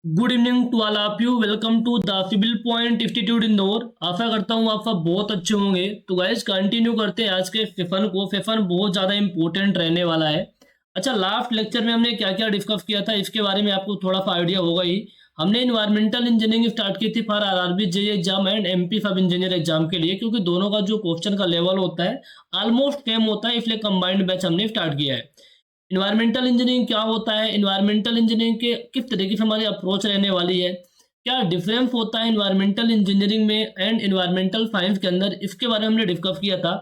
Good evening to all of you. Welcome to the civil point institute Indore. आशा करता हूँ आप सब बहुत अच्छे होंगे। तो गाइस कंटिन्यू करते हैं आज के सेशन को। सेशन बहुत ज़्यादा इंपॉर्टेंट रहने वाला है। अच्छा, लास्ट लेक्चर में हमने क्या क्या डिस्कस किया था इसके बारे में आपको थोड़ा सा आइडिया होगा ही। हमने इन्वायरमेंटल इंजीनियरिंग स्टार्ट की थी for RRB JEE exam and MP सब इंजीनियर एग्जाम के लिए, क्योंकि दोनों का जो क्वेश्चन का लेवल होता है ऑलमोस्ट सेम होता है, इसलिए कंबाइंड बैच हमने स्टार्ट किया है। इन्वायरमेंटल इंजीनियरिंग क्या होता है, इन्वायरमेंटल इंजीनियरिंग के किस तरीके से हमारी अप्रोच रहने वाली है, क्या डिफरेंस होता है इन्वायरमेंटल इंजीनियरिंग में एंड इन्वायरमेंटल साइंस के अंदर, इसके बारे में हमने डिस्कस किया था।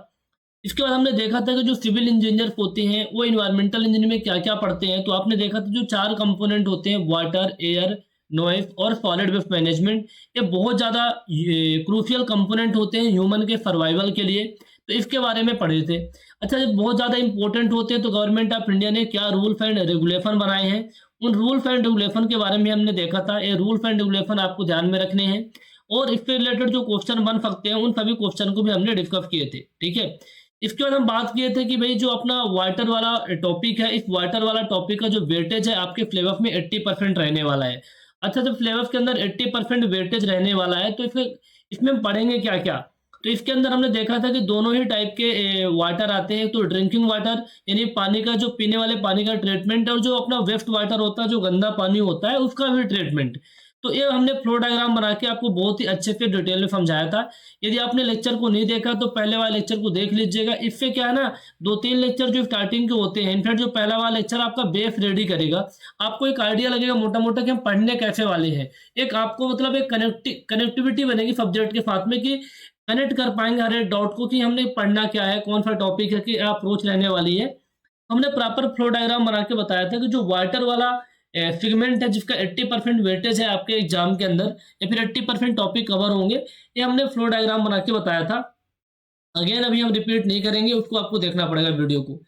इसके बाद हमने देखा था कि जो सिविल इंजीनियर होते हैं वो इन्वायरमेंटल इंजीनियरिंग में क्या क्या पढ़ते हैं। तो आपने देखा था जो 4 कंपोनेंट होते हैं, वाटर, एयर, नॉइज और सॉलिड वेस्ट मैनेजमेंट, ये बहुत ज़्यादा क्रूशियल कंपोनेंट होते हैं ह्यूमन के सर्वाइवल के लिए। तो इसके बारे में पढ़े थे। अच्छा, जब बहुत ज़्यादा इंपॉर्टेंट होते हैं तो गवर्नमेंट ऑफ इंडिया ने क्या रूल्स एंड रेगुलेशन बनाए हैं, उन रूल्स एंड रेगुलेशन के बारे में हमने देखा था। ये रूल्स एंड रेगुलेशन आपको ध्यान में रखने हैं और इससे रिलेटेड जो क्वेश्चन बन सकते हैं उन सभी क्वेश्चन को भी हमने डिस्कस किए थे। ठीक है, इसके बाद हम बात किए थे कि भाई जो अपना वाटर वाला टॉपिक है, इस वाटर वाला टॉपिक का जो वेटेज है आपके सिलेबस में 80% रहने वाला है। अच्छा, जब सिलेबस के अंदर 80% वेटेज रहने वाला है तो इसमें इसमें हम पढ़ेंगे क्या क्या। तो इसके अंदर हमने देखा था कि दोनों ही टाइप के वाटर आते हैं। तो ड्रिंकिंग वाटर यानी पानी का जो पीने वाले पानी का ट्रीटमेंट, और जो अपना वेस्ट वाटर होता है जो गंदा पानी होता है उसका भी ट्रीटमेंट। तो ये हमने फ्लो डायग्राम बना के आपको बहुत ही अच्छे से डिटेल में समझाया था। यदि आपने लेक्चर को नहीं देखा तो पहले वाले लेक्चर को देख लीजिएगा। इससे क्या है ना, 2-3 लेक्चर जो स्टार्टिंग के होते हैं, इनफैक्ट जो पहला वाला लेक्चर आपका बेस रेडी करेगा, आपको एक आइडिया लगेगा मोटा मोटा कि हम पढ़ने कैसे वाले हैं। एक आपको मतलब एक कनेक्टिविटी बनेगी सब्जेक्ट के साथ में, कि कनेक्ट कर पाएंगे हर एक डाउट को कि हमने पढ़ना क्या है, कौन सा टॉपिक है, कि अप्रोच रहने वाली है। हमने प्रॉपर फ्लो डायग्राम बना के बताया था कि जो वाटर वाला सेगमेंट है जिसका 80% वेटेज है आपके एग्जाम के अंदर, या फिर 80% टॉपिक कवर होंगे, ये हमने फ्लो डायग्राम बना के बताया था। अगेन अभी हम रिपीट नहीं करेंगे, उसको आपको देखना पड़ेगा वीडियो को।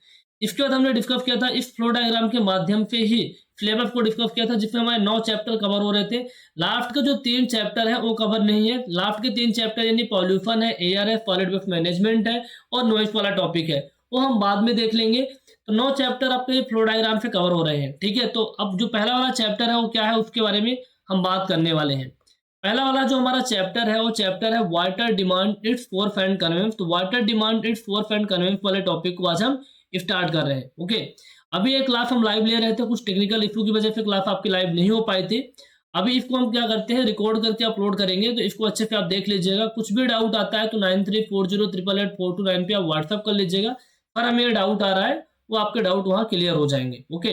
इसके बाद हमने डिस्कस किया था इस फ्लो डायग्राम के माध्यम से ही सिलेबस को डिस्कस किया था, जिसमें हमारे 9 चैप्टर कवर हो रहे थे। लास्ट का जो 3 चैप्टर है वो कवर नहीं है। लास्ट के 3 चैप्टर यानी पॉल्यूशन है, एयर है, सॉलिड वेस्ट मैनेजमेंट है और नॉइज वाला टॉपिक है, वो हम बाद में देख लेंगे। तो 9 चैप्टर आपके ये फ्लो डायग्राम से कवर हो रहे हैं। ठीक है, तो अब जो पहला वाला चैप्टर है वो क्या है उसके बारे में हम बात करने वाले हैं। पहला वाला जो हमारा चैप्टर है वो चैप्टर है water demand, its source and conveyance. तो water demand, its source and conveyance वाले टॉपिक को आज हम स्टार्ट कर रहे हैं। ओके, अभी एक क्लास हम लाइव ले रहे थे, कुछ टेक्निकल इशू की वजह से क्लास आपकी लाइव नहीं हो पाई थी। अभी इसको हम क्या करते हैं, रिकॉर्ड करके अपलोड करेंगे, तो इसको अच्छे से आप देख लीजिएगा। कुछ भी डाउट आता है तो 9340888842 पे आप व्हाट्सअप कर लीजिएगा। पर हमें ये डाउट आ रहा है वो आपके डाउट वहाँ क्लियर हो जाएंगे। ओके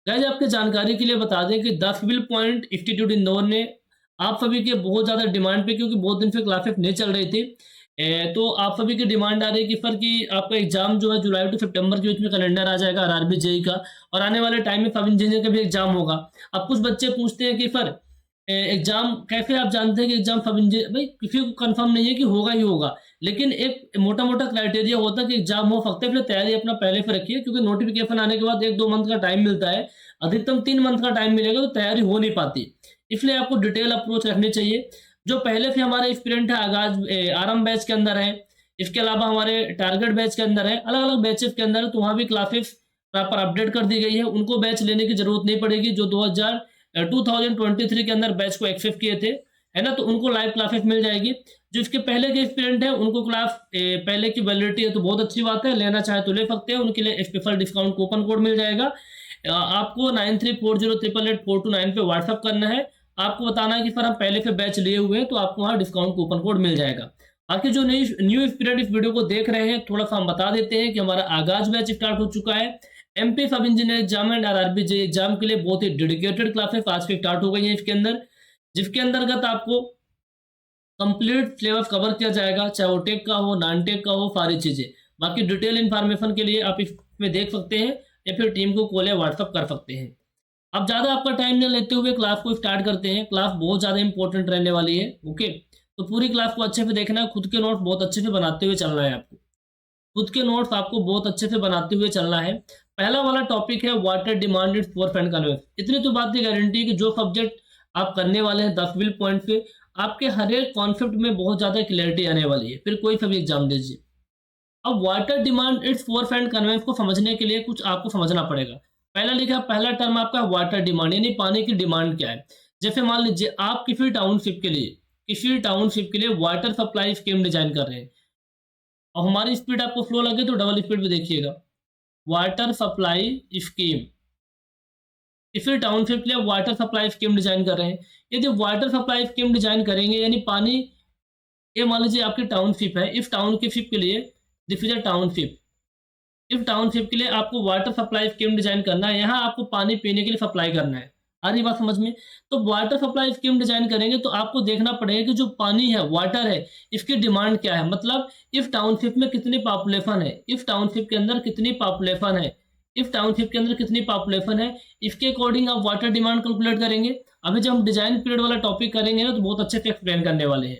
गाइस, आपके जानकारी के लिए बता दें कि 10 सिविल पॉइंट इंस्टीट्यूट इंदौर ने आप सभी के बहुत ज़्यादा डिमांड पे, क्योंकि बहुत दिन से क्लासेस नहीं चल रही थी, तो आप सभी की डिमांड आ रही है कि सर कि आपका एग्जाम जो है जुलाई टू सितंबर के बीच में कैलेंडर आ जाएगा आरआरबी जेईई का, और आने वाले टाइम में सब इंजीनियर का भी एग्जाम होगा। अब कुछ बच्चे पूछते हैं कि सर एग्जाम कैसे आप जानते हैं कि एग्जाम सब इंजीनियर, भाई किसी को कंफर्म नहीं है कि होगा ही होगा, लेकिन एक मोटा मोटा क्राइटेरिया होता है कि एग्जाम हो सकता है। फिर तैयारी अपना पहले से रखिए, क्योंकि नोटिफिकेशन आने के बाद 1-2 मंथ का टाइम मिलता है, अधिकतम 3 मंथ का टाइम मिलेगा, तो तैयारी हो नहीं पाती। इसलिए आपको डिटेल अप्रोच रखनी चाहिए। जो पहले से हमारे स्टूडेंट है आगाज आरंभ बैच के अंदर है, इसके अलावा हमारे टारगेट बैच के अंदर है, अलग अलग बैचेस के अंदर है, तो वहाँ भी क्लासेस प्रॉपर अपडेट कर दी गई है। उनको बैच लेने की जरूरत नहीं पड़ेगी। जो 2023 के अंदर बैच को एक्सेस किए थे, है ना, तो उनको लाइव क्लासेस मिल जाएगी। जो इसके पहले के स्टूडेंट है उनको क्लास पहले की वैलिडिटी है तो बहुत अच्छी बात है, लेना चाहे तो ले सकते हैं, उनके लिए स्पेशल डिस्काउंट कूपन कोड मिल जाएगा। आपको 9340888842 पे व्हाट्सअप करना है, आपको बताना है कि सर हम पहले से बैच लिए हुए हैं, तो आपको वहाँ डिस्काउंट कूपन कोड मिल जाएगा। बाकी जो न्यू स्टूडेंट इस वीडियो को देख रहे हैं, थोड़ा सा हम बता देते हैं कि हमारा आगाज बैच स्टार्ट हो चुका है। एमपी सब engineer exam and RRB JEE exam के लिए बहुत ही डेडिकेटेड क्लासेस आज से स्टार्ट हो गई हैं इसके अंदर, जिसके अंतर्गत आपको कंप्लीट सिलेबस कवर किया जाएगा, चाहे वो टेक का हो, नॉन टेक का हो, सारी चीजें। बाकी डिटेल इन्फॉर्मेशन के लिए आप इसमें देख सकते हैं या फिर टीम को कॉल या व्हाट्सअप कर सकते हैं। अब ज़्यादा आपका टाइम न लेते हुए क्लास को स्टार्ट करते हैं। क्लास बहुत ज़्यादा इंपॉर्टेंट रहने वाली है। ओके, तो पूरी क्लास को अच्छे से देखना है, खुद के नोट्स बहुत अच्छे से बनाते हुए चलना है आपको। खुद के नोट्स आपको बहुत अच्छे से बनाते हुए चलना है। पहला वाला टॉपिक है water demand, its source and conveyance. इतनी तो बात की गारंटी है कि जो सब्जेक्ट आप करने वाले हैं 10 विल पॉइंट से, आपके हर एक कॉन्सेप्ट में बहुत ज़्यादा क्लियरिटी आने वाली है, फिर कोई सा भी एग्जाम दीजिए। अब water demand, its source and conveyance को समझने के लिए कुछ आपको समझना पड़ेगा। पहला लिखा, पहला टर्म आपका वाटर डिमांड यानी पानी की डिमांड क्या है। जैसे मान लीजिए आप किसी टाउनशिप के लिए वाटर सप्लाई स्कीम डिजाइन कर रहे हैं और हमारी स्पीड आपको फ्लो लगे तो डबल स्पीड पे देखिएगा। वाटर सप्लाई स्कीम, किसी टाउनशिप के लिए वाटर सप्लाई स्कीम डिजाइन कर रहे हैं। यदि वाटर सप्लाई स्कीम डिजाइन करेंगे यानी पानी, ये मान लीजिए आपकी टाउनशिप है, इस टाउनशिप के लिए दिस इज अ टाउनशिप, इस टाउनशिप के लिए आपको वाटर सप्लाई स्कीम डिजाइन करना है। यहाँ आपको पानी पीने के लिए सप्लाई करना है। आ रही बात समझ में? तो वाटर सप्लाई स्कीम डिजाइन करेंगे तो आपको देखना पड़ेगा कि जो पानी है, वाटर है, इसकी डिमांड क्या है, मतलब इस टाउनशिप में कितनी पॉपुलेशन है, इस टाउनशिप के अंदर कितनी पॉपुलेशन है, इस टाउनशिप के अंदर कितनी पॉपुलेशन है, इसके अकॉर्डिंग आप वाटर डिमांड कैलकुलेट करेंगे। अभी जब हम डिजाइन पीरियड वाला टॉपिक करेंगे ना तो बहुत अच्छे से एक्सप्लेन करने वाले हैं।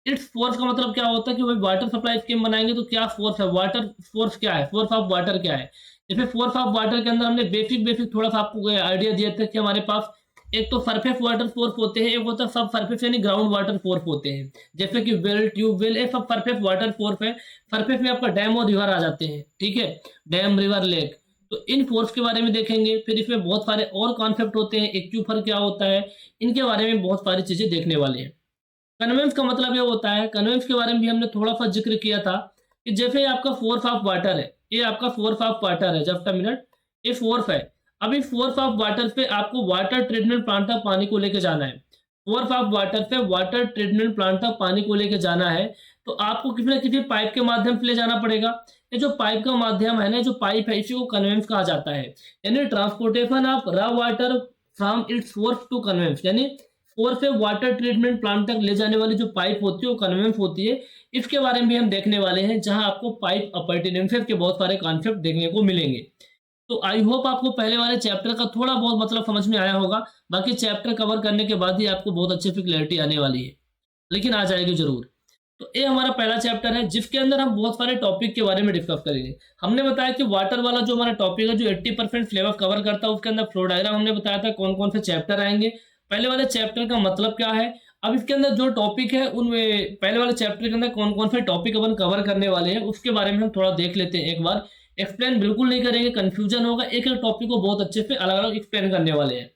इट्स फोर्स का मतलब क्या होता है कि भाई वाटर सप्लाई स्कीम बनाएंगे तो क्या फोर्स है, वाटर फोर्स क्या है, फोर्स ऑफ वाटर क्या है। जैसे फोर्स ऑफ वाटर के अंदर हमने बेसिक थोड़ा सा आपको आइडिया दिया था कि हमारे पास एक तो सरफेस वाटर फोर्स होते हैं, एक होता है सब सरफेस यानी ग्राउंड वाटर फोर्स होते हैं। जैसे कि वेल, ट्यूब वेल, ये सब सरफेस वाटर फोर्स है। सरफेस में आपका डैम और रिवर आ जाते हैं, ठीक है, डैम, रिवर, लेक। तो इन फोर्स के बारे में देखेंगे। फिर इसमें बहुत सारे और कॉन्सेप्ट होते हैं, एक्यूफर क्या होता है, इनके बारे में बहुत सारी चीजें देखने वाले हैं। कन्वेंस का मतलब ये होता है, कन्वेंस के बारे में भी हमने थोड़ा सा जिक्र किया था कि जैसे आपका फोर्स ऑफ वाटर है, ये आपका फोर्स ऑफ वाटर है, जस्ट अ मिनट, ये फोर्स है। अब इस फोर्स ऑफ वाटर पे आपको वाटर ट्रीटमेंट प्लांट तक पानी को लेके जाना है। फोर्स ऑफ वाटर से वाटर ट्रीटमेंट प्लांट तक पानी को लेके जाना है तो आपको किसी न किसी पाइप के माध्यम से ले जाना पड़ेगा। ये जो पाइप का माध्यम है ना, जो पाइप है, इसी को कन्वेंस कहा जाता है। यानी transportation of raw water from its source to conveyance, यानी सोर्स से वाटर ट्रीटमेंट प्लांट तक ले जाने वाली जो पाइप होती है वो कन्वेंस होती है। इसके बारे में भी हम देखने वाले हैं, जहां आपको पाइप अपरटेनेंसेस के बहुत सारे कॉन्सेप्ट देखने को मिलेंगे। तो आई होप आपको पहले वाले चैप्टर का थोड़ा बहुत मतलब समझ में आया होगा। बाकी चैप्टर कवर करने के बाद ही आपको बहुत अच्छे से क्लैरिटी आने वाली है, लेकिन आ जाएगी जरूर। तो ये हमारा पहला चैप्टर है जिसके अंदर हम बहुत सारे टॉपिक के बारे में डिस्कस करेंगे। हमने बताया कि वाटर वाला जो हमारा टॉपिक है जो 80% सिलेबस कवर करता है, उसके अंदर फ्लो डायग्राम हमने बताया था कौन कौन से चैप्टर आएंगे, पहले वाले चैप्टर का मतलब क्या है। अब इसके अंदर जो टॉपिक है उनमें पहले वाले चैप्टर के अंदर कौन कौन से टॉपिक अपन कवर करने वाले हैं उसके बारे में हम थोड़ा देख लेते हैं। एक बार एक्सप्लेन बिल्कुल नहीं करेंगे, कंफ्यूजन होगा, एक एक टॉपिक को बहुत अच्छे से अलग अलग एक्सप्लेन करने वाले हैं।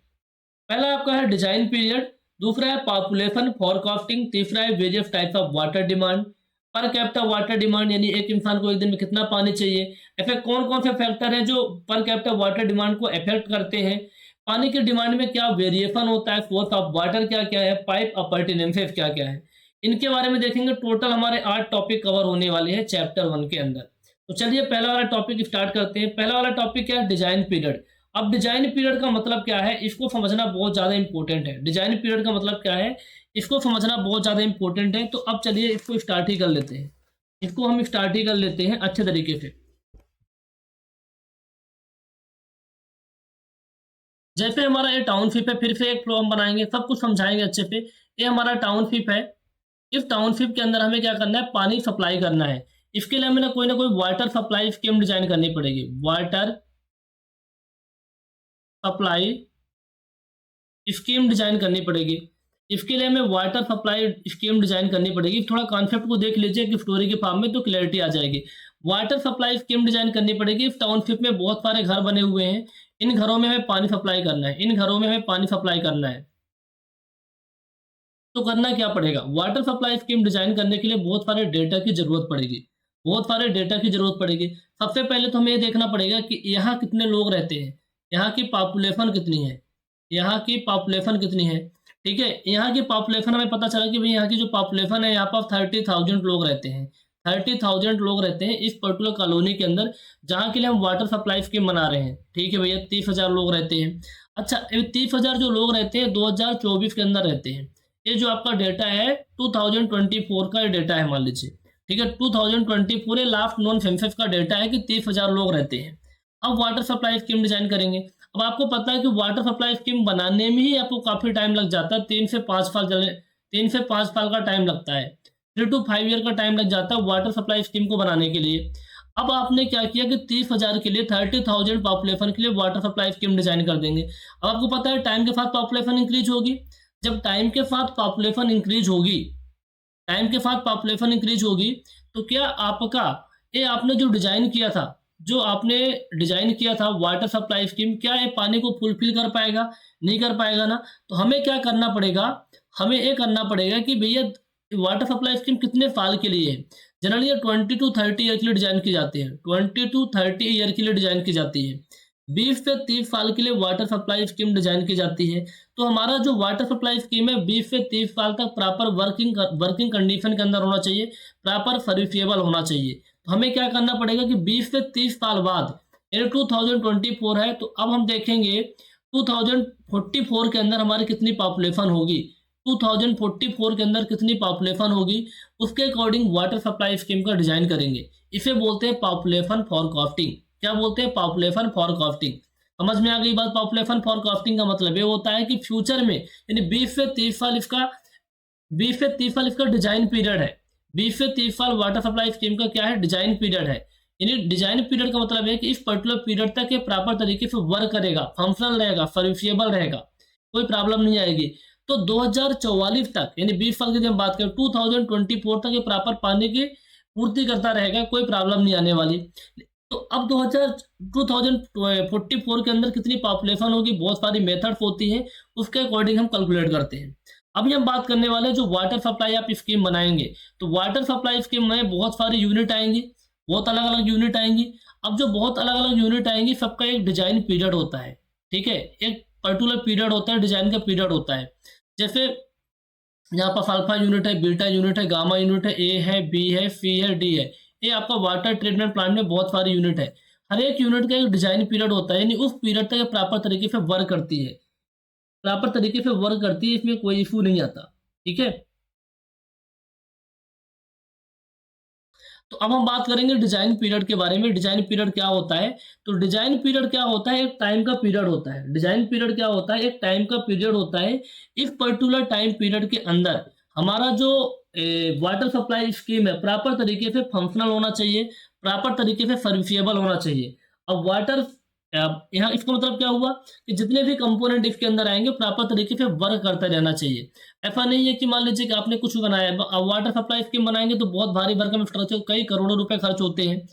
पहला आपका है डिजाइन पीरियड, दूसरा है पॉपुलेशन फोरकास्टिंग, तीसरा है various types of water demand, per capita water demand यानी एक इंसान को एक दिन में कितना पानी चाहिए, ऐसे कौन कौन से फैक्टर हैं जो पर कैपिटा वाटर डिमांड को अफेक्ट करते हैं, पानी की डिमांड में क्या वेरिएशन होता है, सोर्स ऑफ वाटर क्या क्या है, पाइप अपरटेनेंसेस क्या क्या है, इनके बारे में देखेंगे। टोटल हमारे 8 टॉपिक कवर होने वाले हैं चैप्टर 1 के अंदर। तो चलिए पहला वाला टॉपिक स्टार्ट करते हैं। पहला वाला टॉपिक क्या है, डिजाइन पीरियड। अब डिजाइन पीरियड का मतलब क्या है, इसको समझना बहुत ज्यादा इंपॉर्टेंट है। डिजाइन पीरियड का मतलब क्या है, इसको समझना बहुत ज्यादा इंपॉर्टेंट है। तो अब चलिए इसको स्टार्ट ही कर लेते हैं, इसको हम स्टार्ट ही कर लेते हैं अच्छे तरीके से। जैसे हमारा ये टाउनशिप है, फिर से एक फ्लो हम बनाएंगे, सब कुछ समझाएंगे अच्छे से। ये हमारा टाउनशिप है, इस टाउनशिप के अंदर हमें क्या करना है, पानी सप्लाई करना है। इसके लिए हमें ना कोई वाटर सप्लाई स्कीम डिजाइन करनी पड़ेगी, वाटर सप्लाई स्कीम डिजाइन करनी पड़ेगी। इसके लिए हमें वाटर सप्लाई स्कीम डिजाइन करनी पड़ेगी। थोड़ा कॉन्सेप्ट को देख लीजिए कि स्टोरी के फॉर्म में तो क्लैरिटी आ जाएगी। वाटर सप्लाई स्कीम डिजाइन करनी पड़ेगी। इस टाउनशिप में बहुत सारे घर बने हुए हैं, इन घरों में हमें पानी सप्लाई करना है, इन घरों में हमें पानी सप्लाई करना है। तो करना क्या पड़ेगा, वाटर सप्लाई स्कीम डिजाइन करने के लिए बहुत सारे डेटा की जरूरत पड़ेगी, बहुत सारे डेटा की जरूरत पड़ेगी। सबसे पहले तो हमें ये देखना पड़ेगा कि यहाँ कितने लोग रहते हैं, यहाँ की पॉपुलेशन कितनी है, यहाँ की पॉपुलेशन कितनी है। ठीक है, यहाँ की पॉपुलेशन हमें पता चला कि भाई यहाँ की जो पॉपुलेशन है यहाँ पर 30,000 लोग रहते हैं, 30,000 लोग रहते हैं इस पर्टिकुलर कॉलोनी के अंदर, जहाँ के लिए हम वाटर सप्लाई स्कीम बना रहे हैं। ठीक है भैया, 30,000 लोग रहते हैं। अच्छा, 30,000 जो लोग रहते हैं 2024 के अंदर रहते हैं। ये जो आपका डेटा है 2024 का डेटा है मान लीजिए, ठीक है, 2024 ये लास्ट नॉन सेंसस का डेटा है कि 30,000 लोग रहते हैं। अब वाटर सप्लाई स्कीम डिजाइन करेंगे। अब आपको पता है कि वाटर सप्लाई स्कीम बनाने में ही आपको काफी टाइम लग जाता है, 3 से 5 साल का टाइम लगता है, 3 to 5 ईयर का टाइम लग जाता है वाटर सप्लाई स्कीम को बनाने के लिए। अब आपने क्या किया कि 30,000 के लिए 30,000 पॉपुलेशन के लिए वाटर सप्लाई स्कीम डिजाइन कर देंगे। अब आपको पता है टाइम के साथ पॉपुलेशन इंक्रीज होगी, जब टाइम के साथ पॉपुलेशन इंक्रीज होगी, टाइम के साथ पॉपुलेशन इंक्रीज होगी तो क्या आपका ये आपने जो डिजाइन किया था जो आपने डिजाइन किया था वाटर सप्लाई स्कीम, क्या ये पानी को फुलफिल कर पाएगा? नहीं कर पाएगा ना। तो हमें क्या करना पड़ेगा, हमें ये करना पड़ेगा कि भैया वाटर सप्लाई स्कीम कितने साल के लिए है। जनरली ये 20 to 30 ईयर के लिए डिजाइन की जाती है, 20 to 30 ईयर के लिए डिजाइन की जाती है। 20 से 30 साल के लिए वाटर सप्लाई स्कीम डिजाइन की जाती है। तो हमारा जो वाटर सप्लाई स्कीम है 20 से 30 साल तक प्रॉपर वर्किंग कंडीशन के अंदर होना चाहिए, प्रॉपर सर्विसेबल होना चाहिए। तो हमें क्या करना पड़ेगा कि 20 से 30 साल बाद, यानी 2024 है, तो अब हम देखेंगे 2044 के अंदर हमारी कितनी पॉपुलेशन होगी, 2044 के अंदर कितनी पॉपुलेशन होगी, उसके अकॉर्डिंग वाटर सप्लाई स्कीम का डिजाइन करेंगे। इसे बोलते हैं पॉपुलेशन फॉरकास्टिंग। क्या बोलते हैं? Population forecasting. समझ में आ गई बात? पॉपुलेशन फॉरकास्टिंग का मतलब ये होता है कि फ्यूचर में, यानी 20 से 30 साल इसका डिजाइन पीरियड है। 20 से 30 साल वाटर सप्लाई स्कीम का क्या है? डिजाइन पीरियड है। यानी डिजाइन पीरियड का मतलब है कि इस पर्टिकुलर पीरियड तक ये प्रॉपर तरीके से वर्क करेगा, फंक्शनल रहेगा, सर्विसेबल रहेगा, कोई प्रॉब्लम नहीं आएगी। तो 2044 तक, यानी 20 साल की जब बात करें, 2024 तक ये प्रॉपर पानी की पूर्ति करता रहेगा, कोई प्रॉब्लम नहीं आने वाली। तो अब 2044 के अंदर कितनी पॉपुलेशन होगी, बहुत सारी मेथड्स होती हैं, उसके अकॉर्डिंग हम कैलकुलेट करते हैं। अभी हम बात करने वाले हैं जो वाटर सप्लाई आप स्कीम बनाएंगे, तो वाटर सप्लाई स्कीम में बहुत सारी यूनिट आएंगी, बहुत अलग अलग यूनिट आएंगी। अब जो बहुत अलग अलग यूनिट आएंगी, सबका एक डिजाइन पीरियड होता है, ठीक है, एक पर्टिकुलर पीरियड होता है, डिजाइन का पीरियड होता है। जैसे यहाँ पर अल्फा यूनिट है, बीटा यूनिट है, गामा यूनिट है, ए है, बी है, सी है, डी है। ये आपका वाटर ट्रीटमेंट प्लांट में बहुत सारी यूनिट है। हर एक यूनिट का एक डिजाइन पीरियड होता है, यानी उस पीरियड तक प्रॉपर तरीके से वर्क करती है, प्रॉपर तरीके से वर्क करती है, इसमें कोई इशू नहीं आता। ठीक है, तो अब हम बात करेंगे डिजाइन पीरियड के बारे में। डिजाइन पीरियड क्या होता है? तो डिजाइन पीरियड क्या होता है? एक टाइम का पीरियड होता है। डिजाइन पीरियड क्या होता है? एक टाइम का पीरियड होता है। इस पर्टिकुलर टाइम पीरियड के अंदर हमारा जो वाटर सप्लाई स्कीम है प्रॉपर तरीके से फंक्शनल होना चाहिए, प्रॉपर तरीके से सर्विसेबल होना चाहिए। अब वाटर, यहाँ इसका मतलब क्या हुआ कि जितने भी कंपोनेंट इसके अंदर आएंगे प्रॉपर तरीके से वर्क करते रहना चाहिए। ऐसा नहीं है कि मान लीजिए कि आपने कुछ बनाया, अब वाटर सप्लाई स्कीम बनाएंगे तो बहुत भारी भरकम स्ट्रक्चर, कई करोड़ों रुपए खर्च होते हैं,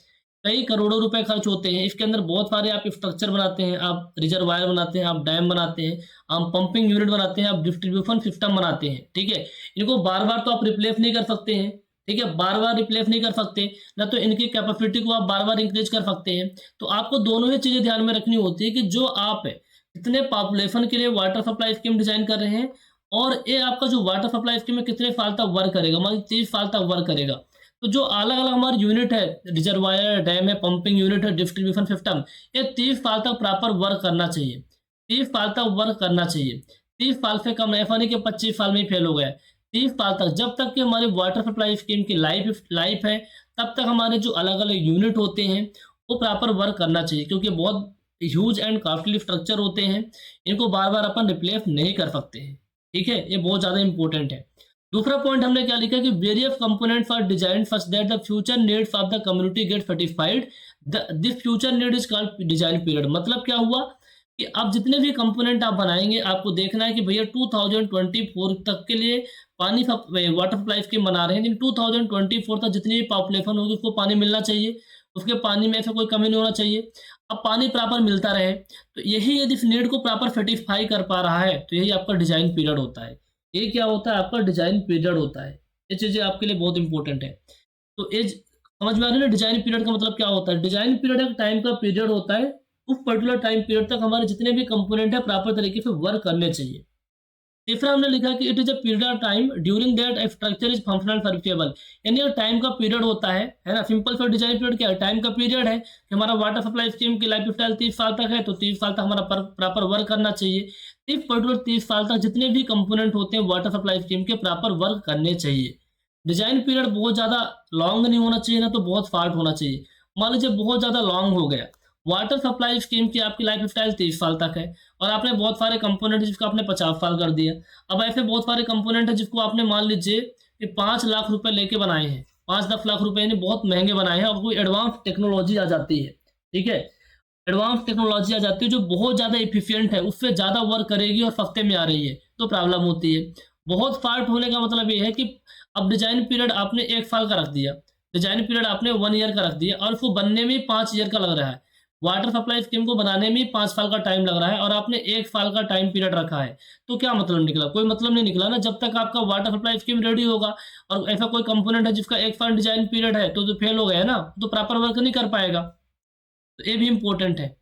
कई करोड़ों रुपए खर्च होते हैं। इसके अंदर बहुत सारे आप स्ट्रक्चर बनाते हैं, आप रिजर्वायर बनाते हैं, आप डैम बनाते हैं, आप पंपिंग यूनिट बनाते हैं, आप डिस्ट्रीब्यूशन सिस्टम बनाते हैं। ठीक है, इनको बार बार तो आप रिप्लेस नहीं कर सकते हैं, ठीक है, बार बार रिप्लेस नहीं कर सकते, ना तो इनकी कैपेसिटी को आप बार बार इंक्रीज कर सकते हैं। तो आपको दोनों ही चीजें ध्यान में रखनी होती है कि जो आप कितने पॉपुलेशन के लिए वाटर सप्लाई स्कीम डिजाइन कर रहे हैं, और ये आपका जो वाटर सप्लाई स्कीम में कितने साल तक वर्क करेगा, मान 30 साल तक वर्क करेगा। तो जो अलग अलग हमारी यूनिट है, रिजर्वायर, डैम है, पंपिंग यूनिट है, डिस्ट्रीब्यूशन सिस्टम, ये 30 साल तक प्रॉपर वर्क करना चाहिए, 30 साल तक वर्क करना चाहिए। 30 साल से कम, ऐसा नहीं कि 25 साल में ही फेल हो गया। 30 साल तक, जब तक कि हमारी वाटर सप्लाई स्कीम की लाइफ है, तब तक हमारे जो अलग अलग यूनिट होते हैं वो प्रॉपर वर्क करना चाहिए, क्योंकि बहुत ह्यूज एंड कॉस्टली स्ट्रक्चर होते हैं, इनको बार बार अपन रिप्लेस नहीं कर सकते हैं। ठीक है, ये बहुत ज़्यादा इंपॉर्टेंट है। दूसरा पॉइंट हमने क्या लिखा कि various components are designed such that the future needs of the community get satisfied, this future need is called design period. मतलब क्या हुआ कि आप जितने भी कंपोनेंट आप बनाएंगे, आपको देखना है कि भैया 2024 तक के लिए पानी वाटर सप्लाई स्कीम बना रहे हैं, लेकिन 2024 तक जितनी भी पॉपुलेशन होगी उसको पानी मिलना चाहिए, उसके पानी में ऐसा कोई कमी नहीं होना चाहिए। अब पानी प्रॉपर मिलता रहे, तो यही यदि इस नीड को प्रॉपर सेटिस्फाई कर पा रहा है, तो यही आपका डिजाइन पीरियड होता है। ये क्या होता है? आपका डिजाइन पीरियड होता है। ये चीजें आपके लिए बहुत इंपॉर्टेंट है। तो ये समझ में आ रही है ना, डिजाइन पीरियड का मतलब क्या होता है? डिजाइन पीरियड एक टाइम का पीरियड होता है, उस पर्टिकुलर टाइम पीरियड तक हमारे जितने भी कंपोनेंट है प्रॉपर तरीके से वर्क करने चाहिए। तीसरा हमने लिखा कि it is a period of time during that structure is functional serviceable, यानी टाइम का पीरियड होता है ना। सिंपल सा डिजाइन पीरियड क्या है? टाइम का पीरियड है कि हमारा वाटर सप्लाई स्कीम की लाइफ स्टाइल 30 साल तक है, तो 30 साल तक हमारा प्रॉपर वर्क करना चाहिए। इस पर्टिकुलर 30 साल तक जितने भी कंपोनेंट होते हैं वाटर सप्लाई स्कीम के प्रॉपर वर्क करने चाहिए। डिजाइन पीरियड बहुत ज़्यादा लॉन्ग नहीं होना चाहिए, ना तो बहुत फास्ट होना चाहिए। मान लीजिए बहुत ज़्यादा लॉन्ग हो गया, वाटर सप्लाई स्कीम की आपकी लाइफ स्टाइल 30 साल तक है, और आपने बहुत सारे कंपोनेंट जिसको आपने 50 साल कर दिया। अब ऐसे बहुत सारे कंपोनेंट है जिसको आपने मान लीजिए कि 5 लाख रुपए लेके बनाए हैं, 5-10 लाख रुपए यानी बहुत महंगे बनाए हैं, और कोई एडवांस टेक्नोलॉजी आ जाती है। ठीक है, एडवांस टेक्नोलॉजी आ जाती है जो बहुत ज़्यादा इफिशियंट है, उससे ज़्यादा वर्क करेगी और सस्ते में आ रही है, तो प्रॉब्लम होती है। बहुत फास्ट होने का मतलब ये है कि अब डिजाइन पीरियड आपने 1 साल का रख दिया, डिजाइन पीरियड आपने 1 ईयर का रख दिया और उसको बनने में 5 ईयर का लग रहा है, वाटर सप्लाई स्कीम को बनाने में 5 साल का टाइम लग रहा है और आपने 1 साल का टाइम पीरियड रखा है, तो क्या मतलब निकला? कोई मतलब नहीं निकला ना। जब तक आपका वाटर सप्लाई स्कीम रेडी होगा और ऐसा कोई कंपोनेंट है जिसका 1 साल डिजाइन पीरियड है तो फेल हो गया ना, तो प्रॉपर वर्क नहीं कर पाएगा। तो ये भी इंपॉर्टेंट है,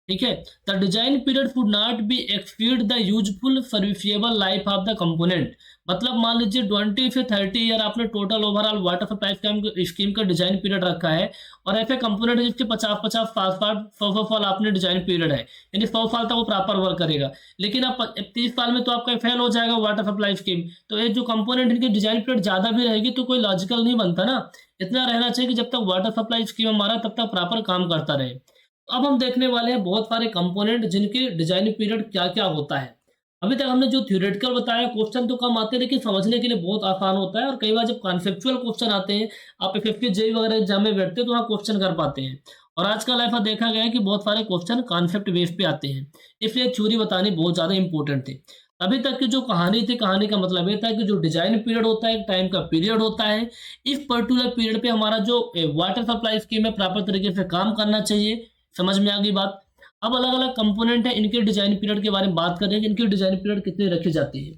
ठीक है। The design period would not be exceed the useful serviceable life of the component. मतलब मान लीजिए 20 से 30 ईयर आपने total overall water supply scheme का डिजाइन पीरियड रखा है और ऐसे कंपोनेंट है जिसके 50-50 100 साल आपने डिजाइन पीरियड है, यानी 100 साल तक वो प्रॉपर वर्क करेगा। लेकिन आप 30 साल में तो आपका फेल हो जाएगा वाटर सप्लाई स्कीम। तो ये जो कंपोनेंट इनकी डिजाइन पीरियड ज्यादा भी रहेगी तो कोई लॉजिकल नहीं बनता ना। इतना रहना चाहिए कि जब तक वाटर सप्लाई स्कीम हमारा तब तक प्रॉपर काम करता रहे। अब हम देखने वाले हैं बहुत सारे कंपोनेंट जिनके डिजाइन पीरियड क्या क्या होता है। अभी तक हमने जो थ्योरेटिकल बताया, क्वेश्चन तो कम आते हैं लेकिन समझने के लिए बहुत आसान होता है। और कई बार जब कॉन्सेप्चुअल क्वेश्चन आते हैं, आप एफएफके जेईई वगैरह एग्जाम में बैठते हैं तो वहाँ क्वेश्चन कर पाते हैं। और आजकल ऐसा देखा गया है कि बहुत सारे क्वेश्चन कॉन्सेप्ट बेस पे आते हैं, इसलिए थ्योरी बतानी बहुत ज़्यादा इंपॉर्टेंट थी। अभी तक की जो कहानी थी, कहानी का मतलब ये था कि जो डिजाइन पीरियड होता है, एक टाइम का पीरियड होता है। इस पर्टिकुलर पीरियड पे हमारा जो वाटर सप्लाई स्कीम है प्रॉपर तरीके से काम करना चाहिए। समझ में आ गई बात। अब अलग अलग कंपोनेंट है, इनके डिजाइन पीरियड के बारे में बात करें कि इनकी डिजाइन पीरियड कितनी रखी जाती है।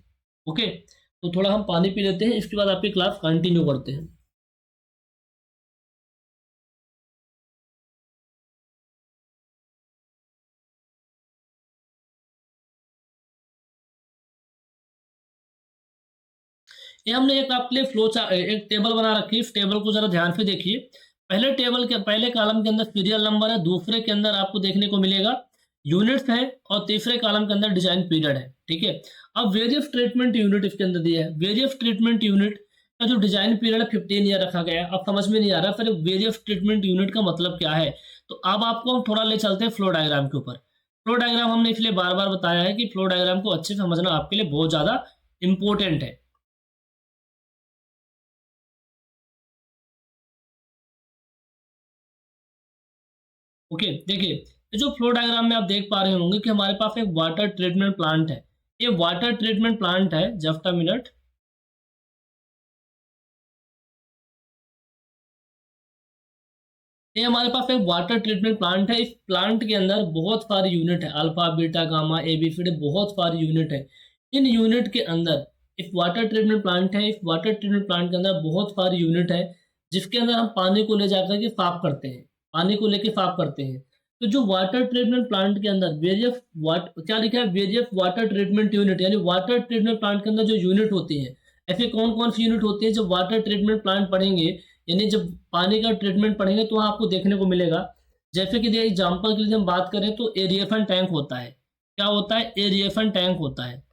ओके, तो थोड़ा हम पानी पी लेते हैं, इसके बाद आपकी क्लास कंटिन्यू करते हैं। ये हमने एक आपके लिए एक टेबल बना रखी है। इस टेबल को जरा ध्यान से देखिए। पहले टेबल के पहले कॉलम के अंदर सीरियल नंबर है, दूसरे के अंदर आपको देखने को मिलेगा यूनिट्स है और तीसरे कॉलम के अंदर डिजाइन पीरियड है, ठीक है। अब वेरियस ट्रीटमेंट यूनिट इसके अंदर दिया है। वेरियस ट्रीटमेंट यूनिट का जो डिजाइन पीरियड है 15 ईयर रखा गया है। अब समझ में नहीं आ रहा फिर वेरियस ट्रीटमेंट यूनिट का मतलब क्या है, तो अब आपको हम थोड़ा ले चलते हैं फ्लो डायग्राम के ऊपर। फ्लो डायग्राम हमने इसलिए बार बार बताया है कि फ्लो डायग्राम को अच्छे से समझना आपके लिए बहुत ज्यादा इंपॉर्टेंट है। ओके, देखिए ये जो फ्लो डायग्राम में आप देख पा रहे होंगे कि हमारे पास एक वाटर ट्रीटमेंट प्लांट है। ये वाटर ट्रीटमेंट प्लांट है, जस्ट अ मिनट। ये हमारे पास एक वाटर ट्रीटमेंट प्लांट है। इस प्लांट के अंदर बहुत सारी यूनिट है, alpha beta gamma A B C D, बहुत सारी यूनिट है। इन यूनिट के अंदर एक वाटर ट्रीटमेंट प्लांट है। इस वाटर ट्रीटमेंट प्लांट के अंदर बहुत सारी यूनिट है जिसके अंदर हम पानी को ले जाकर के साफ करते हैं, पानी को लेके साफ करते हैं। तो जो वाटर ट्रीटमेंट प्लांट के अंदर वेरियस वाट क्या लिखा है, वेरियस वाटर ट्रीटमेंट यूनिट, यानी वाटर ट्रीटमेंट प्लांट के अंदर जो यूनिट होती है, ऐसे कौन कौन सी यूनिट होती है। जब वाटर ट्रीटमेंट प्लांट पढ़ेंगे, यानी जब पानी का ट्रीटमेंट पढ़ेंगे तो वहाँ आपको देखने को मिलेगा। जैसे कि एग्जाम्पल के लिए हम बात करें तो एरिएशन टैंक होता है। क्या होता है, एरिएशन टैंक होता है।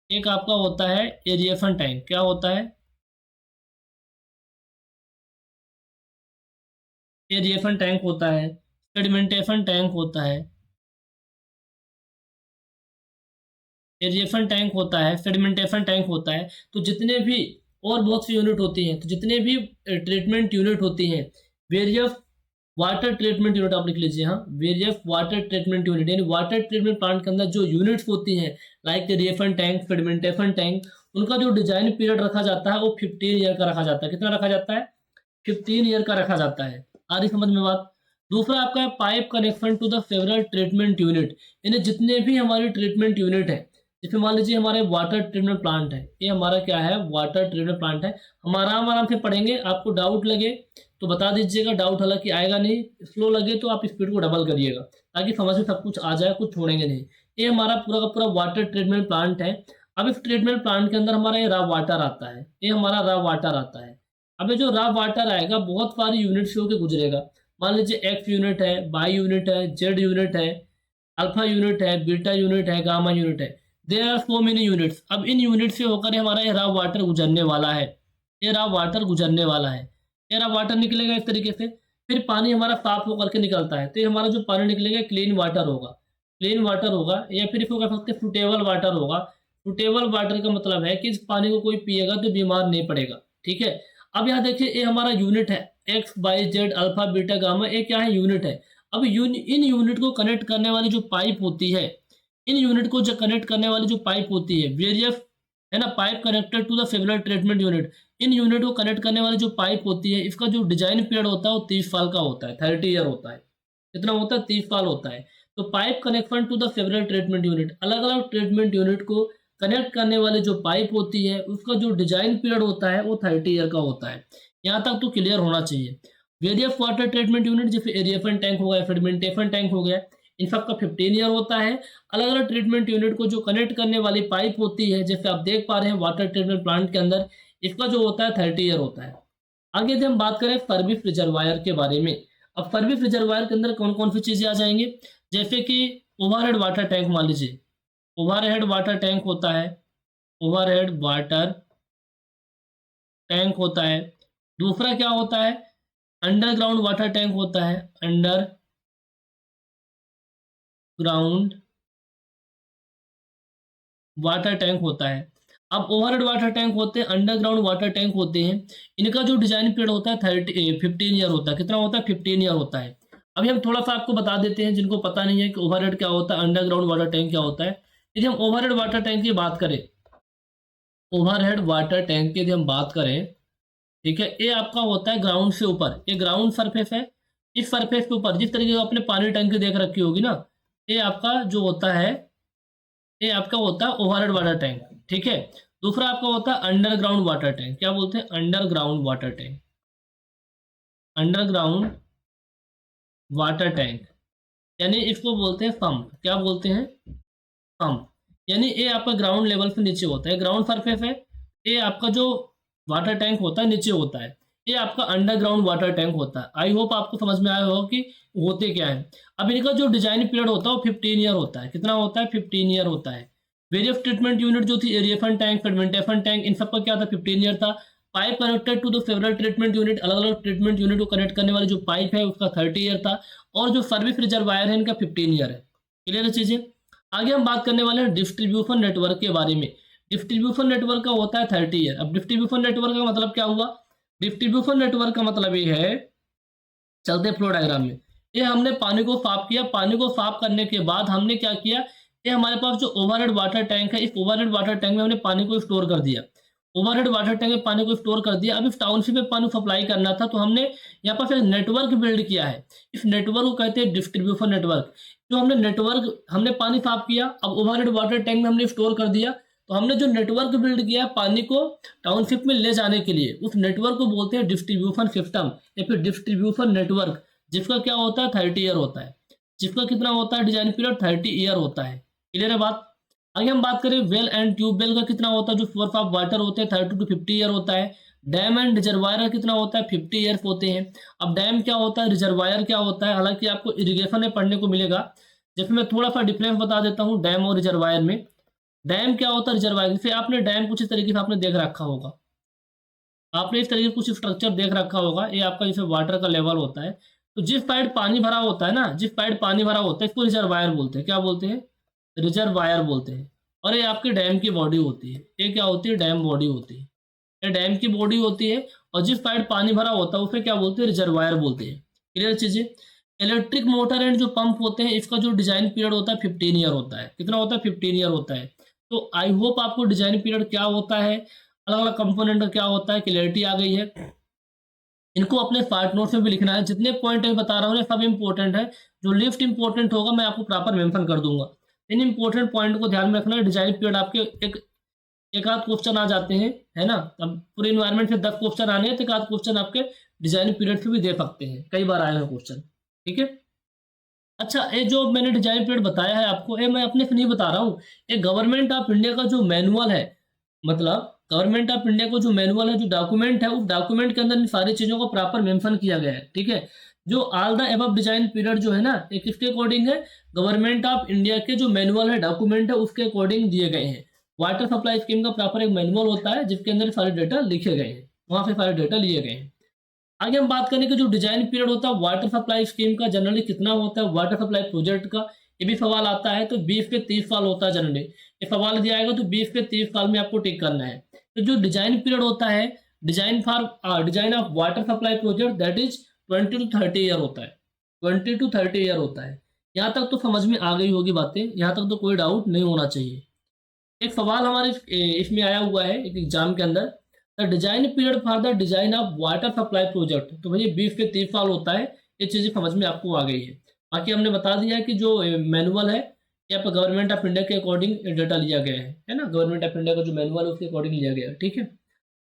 एक आपका होता है एरिएशन टैंक। क्या होता है, एरिएशन टैंक होता है। सेडिमेंटेशन टैंक होता है, एरिएशन टैंक होता है, सेडिमेंटेशन टैंक होता है। तो जितने भी और बहुत सी यूनिट होती हैं, तो जितने भी ट्रीटमेंट यूनिट होती हैं, वेरियस वाटर ट्रीटमेंट यूनिट आप लिख लीजिए। हाँ, वेरियस वाटर ट्रीटमेंट यूनिट, यानी वाटर ट्रीटमेंट प्लांट के अंदर जो यूनिट्स होती हैं like aeration tank, sedimentation tank, उनका जो डिजाइन पीरियड रखा जाता है वो 15 ईयर का रखा जाता है। कितना रखा जाता है, 15 ईयर का रखा जाता है। आ रही समझ में बात। दूसरा आपका है pipe connection to the several treatment unit, यानी जितने भी हमारी ट्रीटमेंट यूनिट है, जैसे मान लीजिए हमारे वाटर ट्रीटमेंट प्लांट है, ये हमारा क्या है, वाटर ट्रीटमेंट प्लांट है। हम आराम आराम से पढ़ेंगे, आपको डाउट लगे तो बता दीजिएगा, डाउट हालांकि आएगा नहीं, स्लो लगे तो आप स्पीड को डबल करिएगा ताकि समझ में सब कुछ आ जाए, कुछ छोड़ेंगे नहीं। ये हमारा पूरा का पूरा वाटर ट्रीटमेंट प्लांट है। अब इस ट्रीटमेंट प्लांट के अंदर हमारा ये रॉ वाटर आता है, ये हमारा रॉ वाटर आता है। अब ये जो रॉ वाटर आएगा बहुत सारी यूनिट से होकर गुजरेगा। मान लीजिए एक्स यूनिट है, वाई यूनिट है, जेड यूनिट है, अल्फा यूनिट है, बीटा यूनिट है, गामा यूनिट है। There are so many units. अब इन यूनिट से होकर हमारा ये रॉ वाटर गुजरने वाला है, ये रॉ वाटर गुजरने वाला है। ये रॉ वाटर निकलेगा इस तरीके से, फिर पानी हमारा साफ होकर के निकलता है। तो ये हमारा जो पानी निकलेगा क्लीन वाटर होगा, क्लीन वाटर होगा, या फिर इसको कह सकते हैं फ्रूटेबल वाटर होगा। फ्रूटेबल वाटर का मतलब है कि इस पानी को कोई पिएगा तो बीमार नहीं पड़ेगा, ठीक है। अब यहाँ देखिए ये हमारा यूनिट है, x y z alpha beta gamma, ये क्या है, यूनिट है। अब इन यूनिट को कनेक्ट करने वाली जो पाइप होती है, इन यूनिट को जो कनेक्ट करने वाली जो पाइप होती है, वेरियस है ना, pipe connected to the civil treatment unit, इन यूनिट को कनेक्ट करने वाली जो पाइप होती है इसका जो डिजाइन पीरियड होता है वो 30 साल का होता है, 30 ईयर होता है। कितना होता है? 30 साल होता है। तो pipe connection to the civil treatment unit, अलग अलग ट्रीटमेंट यूनिट को कनेक्ट करने वाली जो पाइप होती है उसका जो डिजाइन पीरियड होता है वो 30 ईयर का होता है। यहाँ तक तो क्लियर होना चाहिए। वेरियस वाटर ट्रीटमेंट यूनिट जैसे एरिएशन टैंक हो गया, सेडिमेंटेशन टैंक हो गया, इन सब का 15 ईयर होता है। अलग अलग ट्रीटमेंट यूनिट को जो कनेक्ट करने वाली पाइप होती है, जैसे आप देख पा रहे हैं वाटर ट्रीटमेंट प्लांट के अंदर, इसका जो होता है 30 ईयर होता है। आगे यदि हम बात करें सर्विस रिजर्वायर के बारे में, अब सर्विस रिजर्वायर के अंदर कौन कौन सी चीजें आ जाएंगे, जैसे कि ओवरहेड वाटर टैंक, मान लीजिए ओवरहेड वाटर टैंक होता है, ओवरहेड वाटर टैंक होता है। दूसरा क्या होता है? अंडरग्राउंड वाटर टैंक होता है, अंडरग्राउंड वाटर टैंक होता है। अब ओवरहेड वाटर टैंक होते हैं, अंडरग्राउंड वाटर टैंक होते हैं, इनका जो डिजाइन पीरियड होता है 15 ईयर होता है। कितना होता है? 15 ईयर होता है। अभी हम थोड़ा सा आपको बता देते हैं जिनको पता नहीं है कि ओवरहेड क्या होता है, अंडरग्राउंड वाटर टैंक क्या होता है। यदि हम ओवरहेड वाटर टैंक की बात करें, ओवरहेड वाटर टैंक की यदि हम बात करें, ठीक है, ये आपका होता है ग्राउंड से ऊपर, ये ग्राउंड सरफेस है। इस सरफेस के ऊपर जिस तरीके का आपने पानी टंकी देख रखी होगी ना, ये आपका जो होता है, ये आपका होता है ओवरहेड वाटर टैंक, ठीक है। दूसरा आपका होता है अंडरग्राउंड वाटर टैंक, क्या बोलते हैं? Underground water tank, underground water tank, यानी इसको बोलते हैं पंप। क्या बोलते हैं? पंप। यानी ये आपका ग्राउंड लेवल से नीचे होता है, ग्राउंड सरफेस है। ये आपका जो वाटर टैंक होता है नीचे होता है, ये आपका अंडरग्राउंड वाटर टैंक होता है। आई होप आपको समझ में आया होगा कि होते क्या है। अब इनका जो डिजाइन पीरियड होता है वो 15 ईयर होता है। कितना होता है? 15 ईयर होता है। वेरियस ट्रीटमेंट यूनिट जो थी, एरिएशन टैंक, सेडिमेंटेशन टैंक, इन सबका क्या था? 15 ईयर था। Pipe connected to the several treatment unit, अलग अलग ट्रीटमेंट यूनिट को कनेक्ट करने वाली जो पाइप है उसका 30 ईयर था। और जो सर्विस रिजर्वायर है इनका 15 ईयर है। क्लियर है चीजें? आगे हम बात करने वाले हैं डिस्ट्रीब्यूशन नेटवर्क के बारे में। डिस्ट्रीब्यूशन नेटवर्क का होता है 30 ईयर। अब डिस्ट्रीब्यूशन नेटवर्क का मतलब क्या हुआ? डिस्ट्रीब्यूशन नेटवर्क का मतलब ये है, चलते फ्लो डायग्राम में, ये हमने पानी को साफ किया, पानी को साफ करने के बाद हमने क्या किया, ये हमारे पास जो ओवरहेड वाटर टैंक है, इस ओवरहेड वाटर टैंक में हमने पानी को स्टोर कर दिया। ओवरहेड वाटर टैंक में पानी को स्टोर कर दिया। अब इस टाउनशिप में पानी सप्लाई करना था, तो हमने यहाँ पर एक नेटवर्क बिल्ड किया है। इस नेटवर्क को कहते हैं डिस्ट्रीब्यूशन नेटवर्क। जो हमने नेटवर्क, हमने पानी साफ किया, अब ओवरहेड वाटर टैंक में हमने स्टोर कर दिया, तो हमने जो नेटवर्क बिल्ड किया पानी को टाउनशिप में ले जाने के लिए, उस नेटवर्क को बोलते हैं डिस्ट्रीब्यूशन सिस्टम या फिर डिस्ट्रीब्यूशन नेटवर्क, जिसका क्या होता है? 30 ईयर होता है। जिसका कितना होता है? डिजाइन पीरियड 30 ईयर होता है। क्लियर है बात? आगे हम बात करें वेल एंड ट्यूबवेल का कितना होता है, जो सोर्स ऑफ वाटर होते हैं 30 to 50 ईयर होता है। डैम एंड रिजर्वायर का कितना होता है? 50 ईयर्स होते हैं। अब डैम क्या होता है, रिजर्वायर क्या होता है, हालांकि आपको इरिगेशन में पढ़ने को मिलेगा। जैसे मैं थोड़ा सा डिफरेंस बता देता हूँ डैम और रिजर्वायर में। डैम क्या होता है, रिजर्वायर, जैसे आपने डैम कुछ इस तरीके से आपने देख रखा होगा, आपने इस तरीके से कुछ स्ट्रक्चर देख रखा होगा, ये आपका जैसे वाटर का लेवल होता है, तो जिस साइड पानी भरा होता है ना, जिस साइड पानी भरा होता है इसको रिजर्वायर बोलते हैं। क्या बोलते हैं? रिजर्वायर बोलते हैं। और ये आपकी डैम की बॉडी होती है, ये क्या होती है? डैम बॉडी होती है, ये डैम की बॉडी होती है। और जिस साइड पानी भरा होता है उसे क्या बोलते हैं? रिजर्वायर बोलते हैं। क्लियर चीजें? इलेक्ट्रिक मोटर एंड जो पंप होते हैं इसका जो डिजाइन पीरियड होता है 15 ईयर होता है। कितना होता है? 15 ईयर होता है। तो आई होप आपको डिजाइन पीरियड क्या होता है, अलग अलग कंपोनेंट का क्या होता है, क्लियरिटी आ गई है। इनको अपने पार्ट नोट्स में भी लिखना है। जितने पॉइंट मैं बता रहा हूँ सब इंपॉर्टेंट है, जो लिस्ट इंपॉर्टेंट होगा मैं आपको प्रॉपर मेंशन कर दूंगा। इन इंपॉर्टेंट पॉइंट को ध्यान में रखना है। डिजाइन पीरियड आपके एक आध क्वेश्चन आ जाते हैं, है ना। अब पूरे इन्वायरमेंट से 10 क्वेश्चन आने हैं, तो एक आध क्वेश्चन आपके डिजाइन पीरियड से भी दे सकते हैं, कई बार आए हैं क्वेश्चन। ठीक है। अच्छा, ये जो मैंने डिजाइन पीरियड बताया है आपको, ये मैं अपने से नहीं बता रहा हूँ, ये गवर्नमेंट ऑफ इंडिया का जो मैनुअल है, मतलब गवर्नमेंट ऑफ इंडिया को जो मैनुअल है, जो डॉक्यूमेंट है, उस डॉक्यूमेंट के अंदर इन सारी चीजों को प्रॉपर मेंशन किया गया है। ठीक है। जो all the above design period जो है ना, ये किसके अकॉर्डिंग है? गवर्नमेंट ऑफ इंडिया के जो मैनुअल है, डॉक्यूमेंट है, उसके अकॉर्डिंग दिए गए हैं। वाटर सप्लाई स्कीम का प्रॉपर एक मैनुअल होता है जिसके अंदर सारे डेटा लिखे गए हैं, वहां से सारे डेटा लिए गए हैं। आगे हम बात करें कि जो डिजाइन पीरियड होता है वाटर सप्लाई स्कीम का जनरली कितना होता है, वाटर सप्लाई प्रोजेक्ट का, ये भी सवाल आता है। तो 20 से 30 साल होता है जनरली। ये सवाल दिया आएगा तो 20 से 30 साल में आपको टिक करना है। तो जो डिजाइन पीरियड होता है, design of water supply project, that is 20 to 30 year होता है। 20 to 30 ईयर होता है। यहाँ तक तो समझ में आ गई होगी बातें, यहाँ तक तो कोई डाउट नहीं होना चाहिए। एक सवाल हमारे इसमें आया हुआ है एक एग्जाम के अंदर, the design period for the design of water supply project. तो भैया 20 से 30 साल होता है। ये चीज़ें समझ में आपको आ गई है। बाकी हमने बता दिया है कि जो मैनुअल है ये आपका गवर्नमेंट ऑफ इंडिया के अकॉर्डिंग डेटा लिया गया है ना। गवर्नमेंट ऑफ इंडिया का जो मैनुअल है उसके अकॉर्डिंग लिया गया है, ठीक है।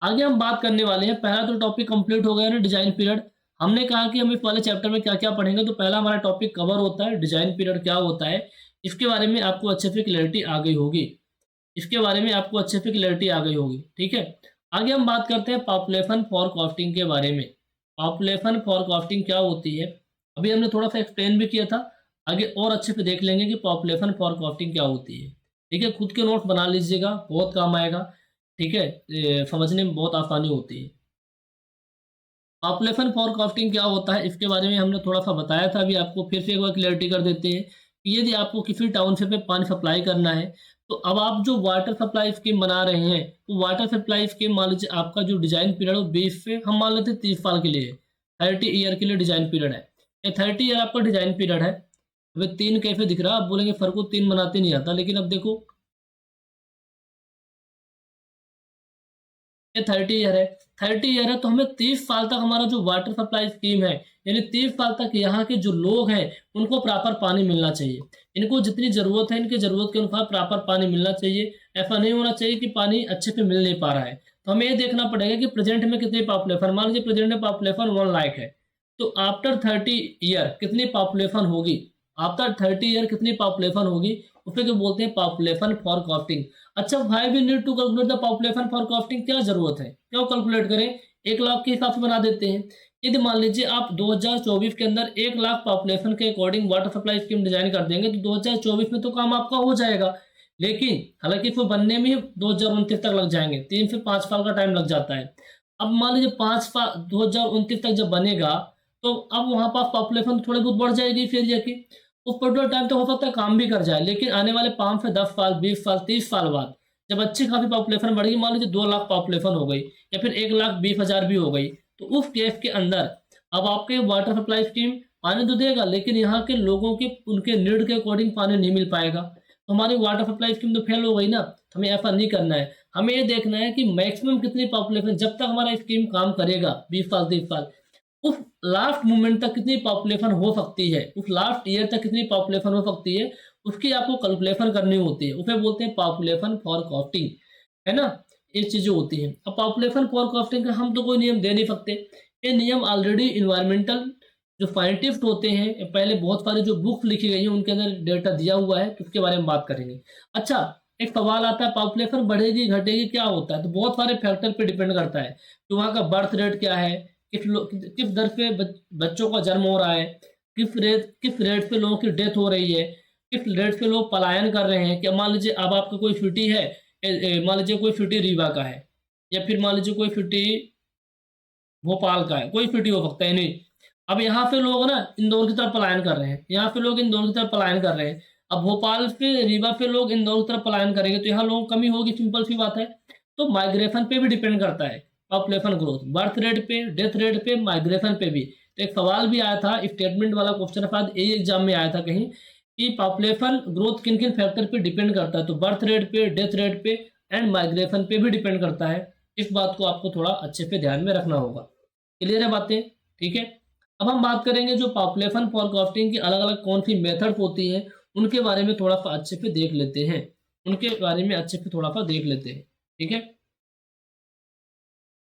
आगे हम बात करने वाले हैं, पहला तो टॉपिक कंप्लीट हो गया ना डिजाइन पीरियड। हमने कहा कि हम इस वाले चैप्टर में क्या क्या पढ़ेंगे, तो पहला हमारा टॉपिक कवर होता है डिजाइन पीरियड क्या होता है, इसके बारे में आपको अच्छे से क्लैरिटी आ गई होगी। इसके बारे में आपको अच्छे से क्लैरिटी आ गई होगी, ठीक है। आगे हम बात करते हैं पॉपुलेशन फॉरकास्टिंग के बारे में। पॉपुलेशन फॉरकास्टिंग क्या होती है, अभी हमने थोड़ा सा एक्सप्लेन भी किया था। आगे और अच्छे से देख लेंगे कि पॉपुलेशन फॉरकास्टिंग क्या होती है, ठीक है। खुद के नोट्स बना लीजिएगा, बहुत काम आएगा, ठीक है। समझने में बहुत आसानी होती है। पॉपुलेशन फॉरकास्टिंग क्या होता है इसके बारे में हमने थोड़ा सा बताया था, अभी आपको फिर से एक बार क्लियरिटी कर देते हैं कि यदि आपको किसी टाउनशिप में पानी सप्लाई करना है, तो अब आप जो वाटर सप्लाई स्कीम बना रहे हैं, तो वाटर सप्लाई स्कीम मान लीजिए आपका जो डिजाइन पीरियड है वो 20 से हम मान लेते हैं 30 साल के लिए है, 30 ईयर के लिए डिजाइन पीरियड है। ये 30 ईयर आपका डिजाइन पीरियड है। अभी 3 कैसे दिख रहा है, आप बोलेंगे सर को 3 बनाते नहीं आता, लेकिन अब देखो ये 30 ईयर है। 30 ईयर है तो हमें 30 साल तक हमारा जो वाटर सप्लाई स्कीम है, यानी 30 साल तक यहाँ के जो लोग हैं उनको प्रॉपर पानी मिलना चाहिए। इनको जितनी ज़रूरत है इनके ज़रूरत के अनुसार प्रॉपर पानी मिलना चाहिए। ऐसा नहीं होना चाहिए कि पानी अच्छे से मिल नहीं पा रहा है। तो हमें ये देखना पड़ेगा कि प्रेजेंट में कितनी पॉपुलेशन, मान लीजिए प्रेजेंट में पॉपुलेशन 1 लाख है, तो आफ्टर 30 ईयर कितनी पॉपुलेशन होगी, आफ्टर 30 ईयर कितनी पॉपुलेशन होगी, उसे क्या बोलते हैं पॉपुलेशन फॉरकास्टिंग। अच्छा, why we need to calculate the population forecasting, क्या जरूरत है, क्यों कैलकुलेट करें, 1 लाख के हिसाब से बना देते हैं। यदि मान लीजिए आप 2024 के अंदर 1 लाख पॉपुलेशन के according water supply scheme design कर देंगे, तो 2024 में तो काम आपका हो जाएगा। लेकिन हालांकि इसको बनने में ही 2029 तक लग जाएंगे, 3 से 5 साल का टाइम लग जाता है। अब मान लीजिए 5 साल 2029 तक जब बनेगा, तो अब वहाँ पास पॉपुलेशन थोड़ी बहुत बढ़ जाएगी इस एरिया की। उस पर्टिकुलर टाइम तो हो सकता है काम भी कर जाए, लेकिन आने वाले 5 से 10 साल, 20 साल, 30 साल बाद जब अच्छी खासी पॉपुलेशन बढ़ेगी, मान लीजिए 2 लाख पॉपुलेशन हो गई या फिर 1,20,000 भी हो गई, तो उस केस के अंदर अब आपके वाटर सप्लाई स्कीम पानी तो देगा, लेकिन यहाँ के लोगों के उनके नीड के अकॉर्डिंग पानी नहीं मिल पाएगा, तो हमारी वाटर सप्लाई स्कीम तो फेल हो गई ना। तो हमें ऐसा नहीं करना है। हमें ये देखना है कि मैक्सिमम कितनी पॉपुलेशन, जब तक हमारा स्कीम काम करेगा 20 साल 30 साल, उस लास्ट मोमेंट तक कितनी पॉपुलेशन हो सकती है, उस लास्ट ईयर तक कितनी पॉपुलेशन हो सकती है, उसकी आपको कैलकुलेशन करनी होती है। उसे बोलते हैं पॉपुलेशन फॉरकास्टिंग, है ना। ये चीजें होती हैं। अब पॉपुलेशन फॉरकास्टिंग का हम तो कोई नियम दे नहीं सकते। ये नियम ऑलरेडी इन्वायरमेंटल जो साइंटिस्ट होते हैं, पहले बहुत सारी जो बुक लिखी गई है उनके अंदर डेटा दिया हुआ है, तो उसके बारे में बात करेंगे। अच्छा, एक सवाल आता है पॉपुलेशन बढ़ेगी घटेगी क्या होता है, तो बहुत सारे फैक्टर पे डिपेंड करता है कि वहाँ का बर्थ रेट क्या है, किस दर पे बच्चों का जन्म हो रहा है, किस रेट पे लोगों की डेथ हो रही है, किस रेट पे लोग पलायन कर रहे हैं। क्या मान लीजिए अब आपका कोई सिटी है, मान लीजिए कोई सिटी रीवा का है, या फिर मान लीजिए कोई सिटी भोपाल का है, कोई सिटी हो सकता है नहीं। अब यहाँ पे लोग ना इंदौर की तरफ पलायन कर रहे हैं, यहाँ पे लोग इंदौर की तरफ पलायन कर रहे हैं। अब भोपाल से रीवा पे लोग इंदौर की तरफ पलायन करेंगे, तो यहाँ लोगों की कमी होगी, सिंपल सी बात है। तो माइग्रेशन पे भी डिपेंड करता है पॉपुलेशन ग्रोथ, बर्थ रेट पे, डेथ रेट पे, माइग्रेशन पे भी। तो एक सवाल भी आया था, स्टेटमेंट वाला क्वेश्चन शायद यही एग्जाम में आया था कहीं, कि पॉपुलेशन ग्रोथ किन किन फैक्टर पे डिपेंड करता है, तो बर्थ रेट पे, डेथ रेट पे एंड माइग्रेशन पे भी डिपेंड करता है। इस बात को आपको थोड़ा अच्छे से ध्यान में रखना होगा। क्लियर है बातें, ठीक है। अब हम बात करेंगे जो पॉपुलेशन फॉरकास्टिंग की अलग अलग कौन सी मेथड्स होती हैं, उनके बारे में थोड़ा सा अच्छे से देख लेते हैं, उनके बारे में अच्छे से थोड़ा सा देख लेते हैं, ठीक है।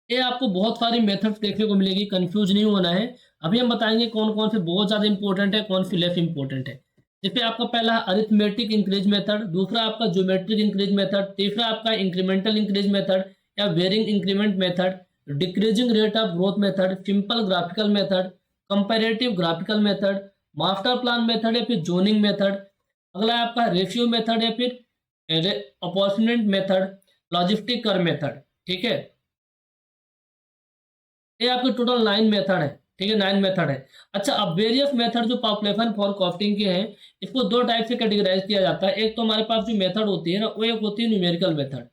ये आपको बहुत सारी मेथड्स देखने को मिलेगी, कंफ्यूज नहीं होना है। अभी हम बताएंगे कौन कौन से बहुत ज़्यादा इंपॉर्टेंट है, कौन सी लेस इंपॉर्टेंट है। जैसे आपका पहला अरिथमेटिक इंक्रीज मेथड, दूसरा आपका ज्योमेट्रिक इंक्रीज मेथड, तीसरा आपका इंक्रीमेंटल इंक्रीज मेथड या varying increment method, decreasing rate of growth method, simple graphical method, comparative graphical method, master plan method या फिर जोनिंग मेथड। अगला है आपका रेशियो मेथड या फिर opportunity method, logistic curve method, ठीक है। ये आपके टोटल 9 मेथड है, ठीक है, 9 मेथड है। अच्छा, अब वेरियस मेथड जो पॉपुलेशन फॉरकास्टिंग के हैं, इसको 2 टाइप से कैटेगराइज किया जाता है। एक तो हमारे पास जो मेथड होती है ना, वो एक होती है न्यूमेरिकल मेथड,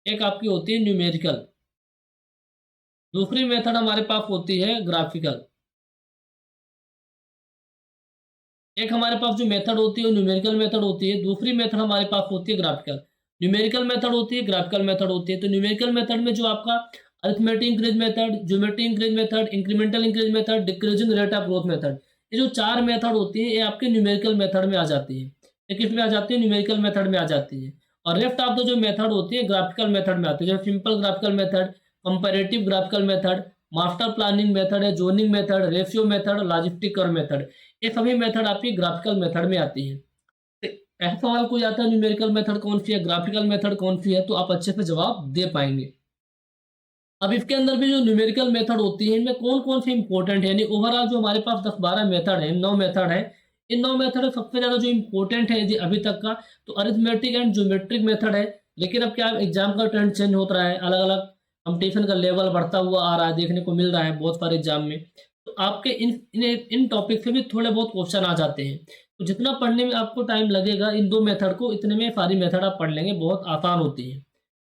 एक आपकी होती है न्यूमेरिकल, दूसरी मेथड हमारे पास होती है ग्राफिकल। एक हमारे पास जो मेथड होती है वो न्यूमेरिकल मेथड होती है, दूसरी मेथड हमारे पास होती है ग्राफिकल। न्यूमेरिकल मेथड होती है, ग्राफिकल मेथड होती है। तो न्यूमेरिकल मेथड में जो आपका arithmetic increase method, geometric increase method, incremental increase method, decreasing rate of growth method, ये जो 4 मेथड होती है ये आपके न्यूमेरिकल मेथड में आ जाती है। ये किस में आ जाती है? न्यूमेरिकल मेथड में आ जाती है। और लेफ्ट ऑफ द जो मेथड होती है ग्राफिकल मेथड में आती है, जैसे simple graphical method, comparative graphical method, master planning method है, zoning method, ratio method, logistic curve method, ये सभी मेथड आपकी ग्राफिकल मेथड में आती है। तो ऐसा सवाल कोई आता है न्यूमेरिकल मेथड कौन सी है, ग्राफिकल मेथड कौन सी है, तो आप अच्छे से जवाब दे पाएंगे। अब इसके अंदर भी जो न्यूमेरिकल मेथड होती है इनमें कौन कौन से इंपॉर्टेंट है, यानी ओवरऑल जो हमारे पास 10-12 मेथड है, 9 मेथड है। इन 9 मेथड सबसे ज़्यादा जो इंपॉर्टेंट है अभी तक का, तो अरिथमेटिक एंड ज्योमेट्रिक मेथड है। लेकिन अब क्या एग्जाम का ट्रेंड चेंज होता रहा है, अलग अलग कंपटीशन का लेवल बढ़ता हुआ आ रहा है, देखने को मिल रहा है बहुत सारे एग्जाम में। तो आपके इन टॉपिक से भी थोड़े बहुत क्वेश्चन आ जाते हैं। तो जितना पढ़ने में आपको टाइम लगेगा इन 2 मेथड को, इतने में सारी मेथड आप पढ़ लेंगे, बहुत आसान होती है।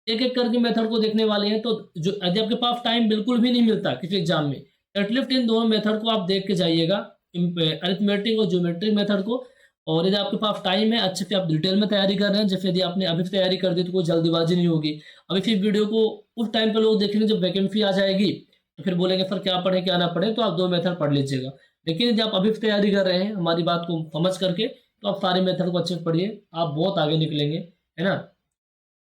एक एक करके मेथड को देखने वाले हैं। तो जो यदि आपके पास टाइम बिल्कुल भी नहीं मिलता किसी एग्जाम में, एटलीस्ट इन दोनों मेथड को आप देख के जाइएगा, अरिथमेटिक और ज्योमेट्रिक मेथड को। और यदि आपके पास टाइम है, अच्छे से आप डिटेल में तैयारी कर रहे हैं, जैसे यदि आपने अभी से तैयारी कर दी तो कोई जल्दीबाजी नहीं होगी। अभी फिर वीडियो को उस टाइम पे लोग देखेंगे जब वैकेंसी आ जाएगी, तो फिर बोलेंगे सर क्या पढ़े क्या ना पढ़े, तो आप 2 मेथड पढ़ लीजिएगा। लेकिन यदि आप अभी से तैयारी कर रहे हैं हमारी बात को समझ करके, तो आप सारे मेथड को अच्छे से पढ़िए, आप बहुत आगे निकलेंगे, है ना।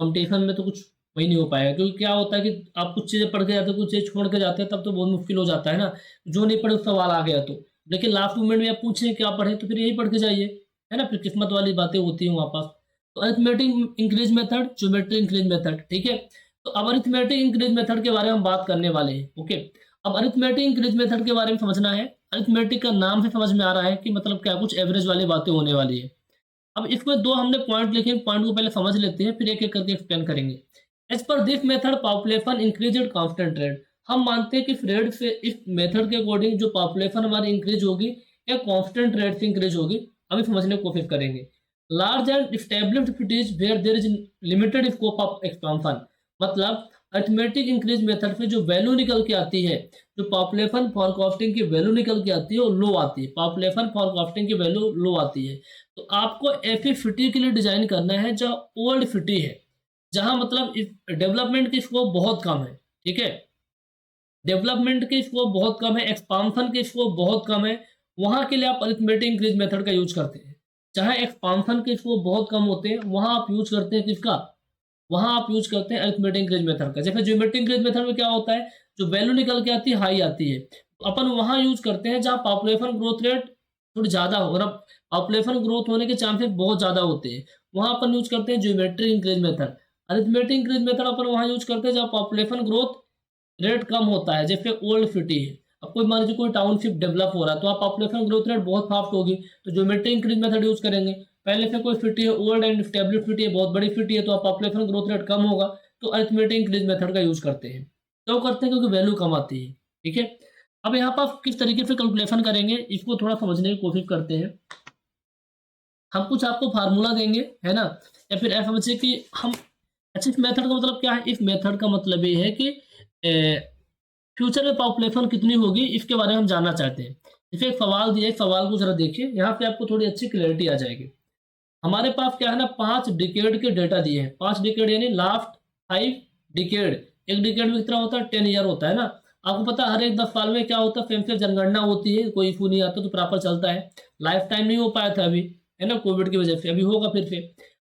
कॉम्पिटिशन में तो कुछ वही नहीं हो पाएगा, क्योंकि क्या होता है कि आप कुछ चीज़ें पढ़ के जाते हो, कुछ चीज़ छोड़ के जाते हैं, तब तो बहुत मुश्किल हो जाता है ना। जो नहीं पढ़े सवाल आ गया तो, लेकिन लास्ट मोमेंट में आप पूछें क्या पढ़े, तो फिर यही पढ़ के जाइए, है ना। फिर किस्मत वाली बातें होती हैं वहाँ पास। तो arithmetic increase method, geometric increase method, ठीक है। तो अब अरिथमेटिक इंक्रीज मेथड के बारे में हम बात करने वाले हैं, ओके। अब अरिथमेटिक इंक्रीज मेथड के बारे में समझना है। अरिथमेटिक का नाम से समझ में आ रहा है कि मतलब क्या कुछ एवरेज वाली बातें होने वाली है। अब इसमें 2 हमने पॉइंट लिखे, पॉइंट को पहले समझ लेते हैं, फिर एक-एक करके एक्सप्लेन करेंगे। As per this method population increase at constant rate. हम मानते हैं कि इस रेट से, इस मेथड के अकॉर्डिंग जो पॉपुलेशन हमारी इंक्रीज होगी, या कांस्टेंट रेट से इंक्रीज होगी, अभी समझने की कोशिश करेंगे। Large and established cities where there is limited scope of expansion, मतलब अरिथमेटिक इंक्रीज मेथड से जो वैल्यू निकल के आती है, जो पॉपुलेशन फॉरकास्टिंग की वैल्यू निकल के आती है वो लो आती है, पॉपुलेशन फॉरकास्टिंग की वैल्यू लो आती है। तो आपको ऐसी सिटी के लिए डिजाइन करना है जो ओल्ड सिटी है, जहां मतलब डेवलपमेंट की स्कोप बहुत कम है, ठीक है। डेवलपमेंट की स्कोप बहुत कम है, एक्सपांशन की स्कोप बहुत कम है, वहां के लिए आप अरिथमेटिक इंक्रीज मेथड का यूज करते हैं। जहां एक्सपांशन के स्कोप बहुत कम होते हैं वहां आप यूज करते हैं किसका? वहां आप यूज करते हैं अरिथमेटिक इंक्रीज मेथड का। जैसे ज्योमेट्रिक इंक्रीज मेथड में क्या होता है, जो वैल्यू निकल के आती है हाई आती है, तो अपन वहां यूज करते हैं जहां पॉपुलेशन ग्रोथ रेट थोड़ी ज्यादा हो, मतलब पॉपुलेशन ग्रोथ होने के चांसेस बहुत ज्यादा होते हैं, वहां अपन यूज करते हैं geometric increase method. Arithmetic increase method अपन वहां यूज करते हैं जहां पॉपुलेशन ग्रोथ रेट कम होता है, जैसे ओल्ड सिटी है। अब कोई मान लीजिए कोई टाउनशिप डेवलप हो रहा है, तो आप पॉपुलेशन ग्रोथ रेट बहुत फास्ट होगी, तो ज्योमेट्रिक इंक्रीज मेथड यूज करेंगे। पहले से कोई सिटी है ओल्ड एंड स्टेब्लिश सिटी है, बहुत बड़ी सिटी है, तो आप पॉपुलेशन ग्रोथ रेट कम होगा, तो अरिथमेटिक इंक्रीज मेथड का यूज करते हैं। क्यों करते हैं? क्योंकि वैल्यू कम आती है, ठीक है। अब यहाँ पर आप किस तरीके से कैलकुलेशन करेंगे इसको थोड़ा समझने की कोशिश करते हैं। हम कुछ आपको फार्मूला देंगे, है ना, या फिर ऐसा समझिए कि हम, अच्छा इस मेथड का मतलब क्या है? इस मेथड का मतलब ये है कि फ्यूचर में पॉपुलेशन कितनी होगी इसके बारे में हम जानना चाहते हैं। जैसे एक सवाल दिया है, इस सवाल को जरा देखिए, यहाँ पे आपको थोड़ी अच्छी क्लैरिटी आ जाएगी। हमारे पास क्या है ना, 5 डिकेड के डेटा दिए हैं। 5 डिकेड यानी लास्ट 5 डिकेड। एक डिकेड में कितना होता है? 10 ईयर होता है ना। आपको पता है हर एक 10 साल में क्या होता है, सेंसस जनगणना होती है, कोई इशू नहीं आता तो प्रॉपर चलता है। लाइफ टाइम नहीं हो पाया था अभी, है ना, कोविड की वजह से, अभी होगा फिर से।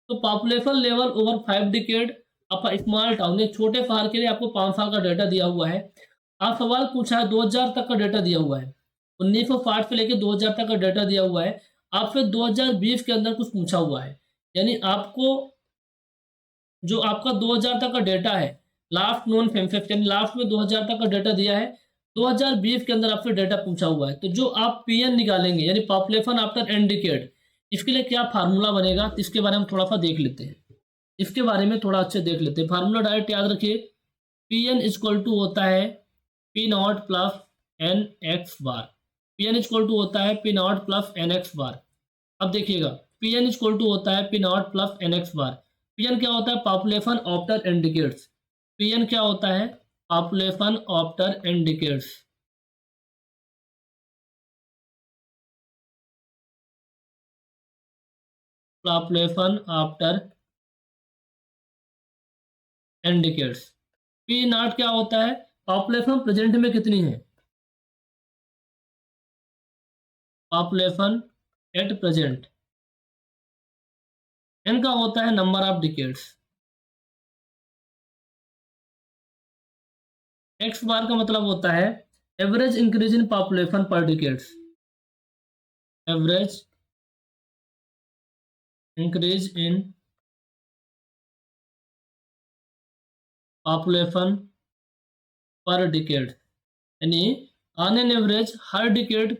तो पॉपुलेशन लेवल ओवर 5 डिकेड, आपका स्मॉल टाउन, एक छोटे शहर के लिए आपको 5 साल का डेटा दिया हुआ है। आप सवाल पूछा है 2000 तक का डेटा दिया हुआ है, 1960 से लेकर 2000 तक का डेटा दिया हुआ है। आपसे 2020 के अंदर कुछ पूछा हुआ है, यानी आपको जो आपका 2000 तक का डेटा है, लास्ट नोन सेंसस यानी लास्ट में 2000 तक का डेटा दिया है, 2020 के अंदर आपसे डेटा पूछा हुआ है, तो जो आप पीएन निकालेंगे यानी पॉपुलेशन आफ्टर एन डिकेड, इसके लिए क्या फार्मूला बनेगा, तो इसके बारे में थोड़ा सा देख लेते हैं। इसके बारे में थोड़ा अच्छे देख लेते हैं। फार्मूला डायरेक्ट याद रखिए, पीएन इक्वल टू होता है P naught plus N X bar. P N equal to होता है P naught plus N X bar. अब देखिएगा, पी एन इक्वल टू होता है P naught plus N X bar. P N क्या होता है? Population after indicates. पी एन क्या होता है? Population after indicates. Population after N decades. P naught क्या होता है, पॉपुलेशन प्रेजेंट में कितनी है, पॉपुलेशन एट प्रेजेंट। एन का होता है नंबर ऑफ डिकेड्स। एक्स बार का मतलब होता है एवरेज इंक्रीज इन पॉपुलेशन पर decades, average increase in population पर डिकेड, यानी on an average her decade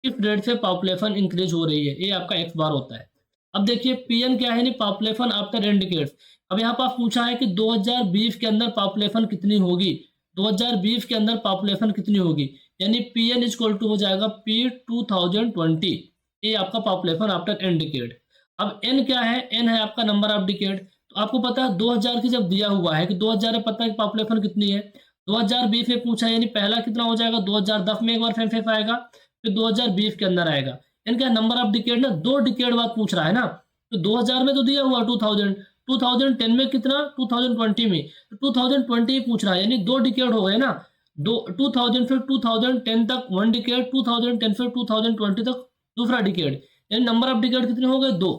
किस रेट से पॉपुलेशन इंक्रीज हो रही है, ये आपका एक्स बार होता है। अब देखिए पी एन क्या है, नहीं पॉपुलेशन आफ्टर एन डिकेड्स। अब यहाँ पास पूछा है कि 2020 के अंदर पॉपुलेशन कितनी होगी, 2020 के अंदर पॉपुलेशन कितनी होगी, यानी पी एन इक्वल टू हो जाएगा पी 2020, ये आपका पॉपुलेशन आफ्टर एन डिकेड। अब एन क्या है, एन है आपका नंबर ऑफ डिकेड। तो आपको पता है 2000 की जब दिया हुआ है कि 2000 में पता है कि पॉपुलेशन कितनी है, 2020 में पूछा यानी पहला कितना हो जाएगा, 2010 में एक बार फेफ आएगा, फिर 2020 के अंदर आएगा। इनका नंबर ऑफ डिकेड ना 2 डिकेड बाद पूछ रहा है ना, तो 2000 में तो दिया हुआ 2000, 2010 में कितना 2020 में, तो 2020 पूछ रहा है, यानी 2 डिकेड हो गए ना, 2000 फिर 2010 तक 1 डिकेड, 2010 फिर 2020 तक दूसरा डिकेड, यानी नंबर ऑफ डिकेड कितने हो गए 2।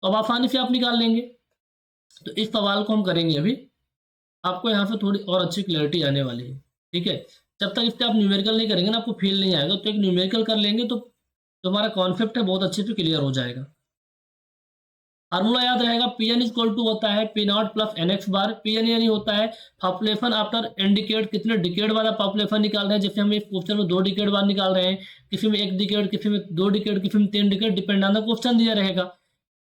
तो अब आसानी से आप निकाल लेंगे। तो इस सवाल को हम करेंगे अभी, आपको यहाँ से थोड़ी और अच्छी क्लैरिटी आने वाली है, ठीक है। जब तक इससे आप न्यूमेरिकल नहीं करेंगे ना आपको फील नहीं आएगा, तो एक न्यूमेरिकल कर लेंगे तो जो हमारा कॉन्सेप्ट है बहुत अच्छे से क्लियर हो जाएगा। फार्मूला याद रहेगा, पी एन इक्वल टू होता है P naught plus N X bar. P N यानी होता है पॉपुलेशन आफ्टर एन डिकेड, कितने डिकेड बाद आप पॉपुलेशन निकाल रहे हैं, जैसे हम इस क्वेश्चन में 2 डिकेड बाद निकाल रहे हैं, किसी में 1 डिकेड, किसी में 2 डिकेड, किसी में 3 decade, depend on the question दिया रहेगा।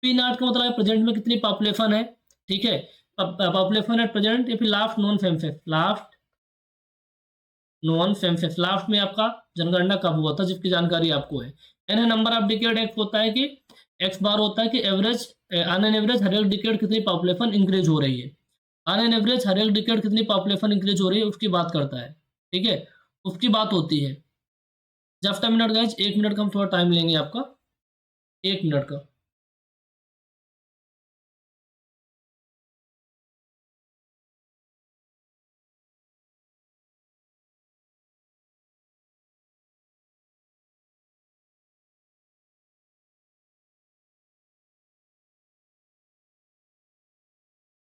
पी नॉट का मतलब है प्रेजेंट में कितनी पॉपुलेशन है, ठीक है, पॉपुलेशन एट प्रेजेंट, या फिर last non census, last non census, last में आपका जनगणना कब हुआ था जिसकी जानकारी आपको है। एन है नंबर ऑफ डिकेड, एक्स होता है कि एक्स बार होता है कि एवरेज ऑन एन एवरेज हर एक डिकेड कितनी पॉपुलेशन इंक्रीज हो रही है, ऑन एन एवरेज हर एक डिकेड कितनी पॉपुलेशन इंक्रीज हो रही है उसकी बात करता है, ठीक है, उसकी बात होती है। Just a minute guys, 1 minute का हम थोड़ा टाइम लेंगे आपका, 1 मिनट का।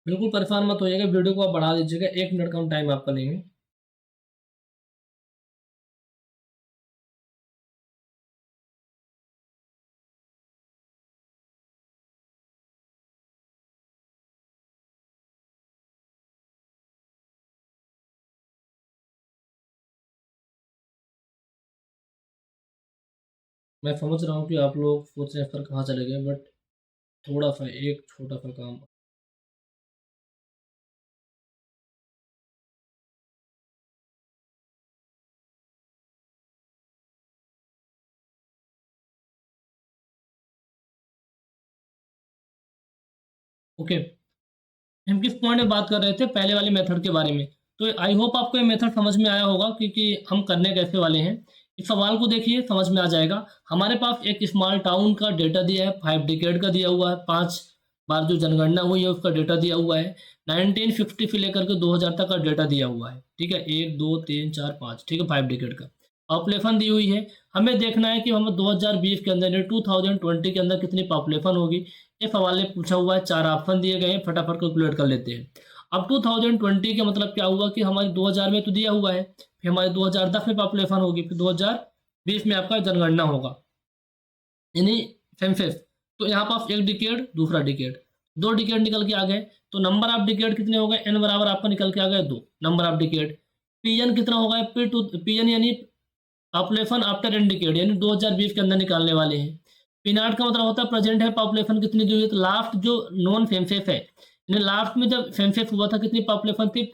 बिल्कुल परेशान मत होइएगा, वीडियो को आप बढ़ा दीजिएगा, 1 मिनट का हम टाइम आपका लेंगे। मैं समझ रहा हूँ कि आप लोग सोच रहे हैं सर कहाँ चले गए, बट थोड़ा सा एक छोटा सा काम। ओके, हम किस पॉइंट में बात कर रहे थे, पहले वाले मेथड के बारे में। तो आई होप आपको ये मेथड समझ में आया होगा क्योंकि हम करने कैसे वाले हैं। इस सवाल को देखिए समझ में आ जाएगा। हमारे पास एक स्मॉल टाउन का डेटा दिया है, 5 डिकेड का दिया हुआ है, 5 बार जो जनगणना हुई है उसका डेटा दिया हुआ है, 1950 से लेकर के 2000 तक का डेटा दिया हुआ है, ठीक है, 1 2 3 4 5, ठीक है, 5 डिकेड का पॉपुलेशन दी हुई है। हमें देखना है कि हमें 2020 के अंदर 2020 के अंदर कितनी पॉपुलेशन होगी। ये सवाल ने पूछा हुआ है, 4 ऑप्शन दिए गए हैं, फटाफट कैलकुलेट कर लेते हैं। अब 2020 का मतलब क्या हुआ कि हमारे 2000 में तो दिया हुआ है, फिर हमारे 2010 में पॉपुलेशन होगी, फिर 2020 में आपका जनगणना होगा, यानी सेंसस। तो यहाँ पास एक डिकेड दूसरा डिकेड, 2 डिकेड निकल के आ गए, तो नंबर ऑफ डिकेड कितने हो गए, एन बराबर आपका निकल के आ गए 2 number of decade. P N कितना होगा, पी एन यानी पॉपुलेशन आफ्टर एन डिकेड, यानी 2020 के अंदर निकालने वाले हैं। पी नॉट का मतलब होता है प्रेजेंट है पॉपुलेशन कितनी दी हुई है, तो लास्ट जो नॉन सेंसस है, यानी लास्ट में जब सेंसस हुआ था कितनी पॉपुलेशन थी,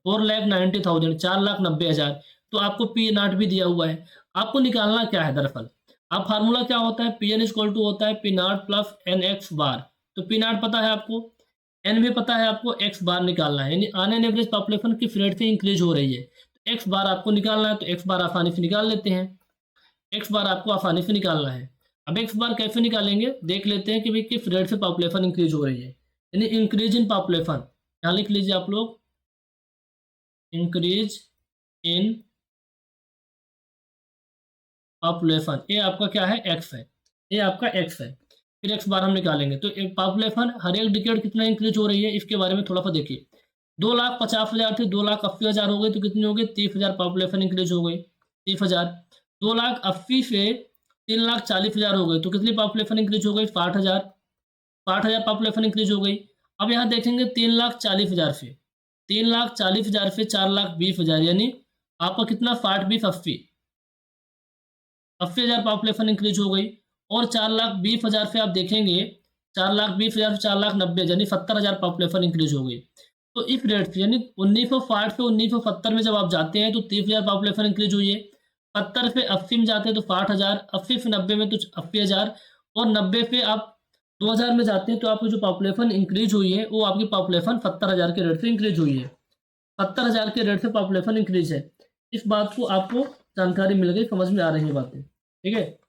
4,90,000, 4,90,000। तो आपको पी नॉट भी दिया हुआ है। आपको निकालना क्या है दरअसल, आप फार्मूला क्या होता है, पी एन इक्वल टू होता है P naught plus N X bar. तो पी नॉट पता है आपको, एन भी पता है आपको, एक्स बार निकालना है, यानी ऑन एन एवरेज पॉपुलेशन किस रेट से इंक्रीज हो रही है। तो एक्स बार आपको निकालना है, तो एक्स बार आसानी से निकाल लेते हैं, एक्स बार आपको आसानी से निकालना है। अब एक्स बार कैसे निकालेंगे देख लेते हैं कि भाई किस रेट से पॉपुलेशन इंक्रीज हो रही है, यानी इंक्रीज इन पॉपुलेशन। यहाँ लिख लीजिए आप लोग, इंक्रीज इन पॉपुलेशन, ये आपका क्या है, एक्स है, ये आपका एक्स है। फिर एक्स बार हम निकालेंगे तो पॉपुलेशन हर एक डिकेड कितना इंक्रीज हो रही है, इसके बारे में थोड़ा सा देखिए। 2,50,000 थी, 2,80,000 हो गई, तो कितनी हो गई, 30,000 पॉपुलेशन इंक्रीज हो गई, 30,000। 2,80,000 से 3,40,000 हो गई, तो कितनी पॉपुलेशन इंक्रीज हो गई, 60,000, 60,000 पॉपुलेशन इंक्रीज हो गई। अब यहाँ देखेंगे 3,40,000 से, 3,40,000 से 4,20,000, यानी आपका कितना, 80,000 पॉपुलेशन इंक्रीज हो गई। और 4,20,000 से आप देखेंगे, 4,20,000 से 4,90,000, यानी 70,000 पॉपुलेशन इंक्रीज हो गई। तो इस रेट से, यानी 1960 से 1970 में जब आप जाते हैं तो 30,000 पॉपुलेशन इंक्रीज हुई है, 70 से 80 में जाते हैं तो 60,000, 80 से 90 में तो 80,000, और 90 से आप 2000 में जाते हैं तो आपकी जो पॉपुलेशन इंक्रीज हुई है वो आपकी पॉपुलेशन 70,000 के रेट से इंक्रीज हुई है, 70,000 के रेट से पॉपुलेशन इंक्रीज है। इस बात को आपको जानकारी मिल गई, समझ में आ रही है बातें, ठीक है,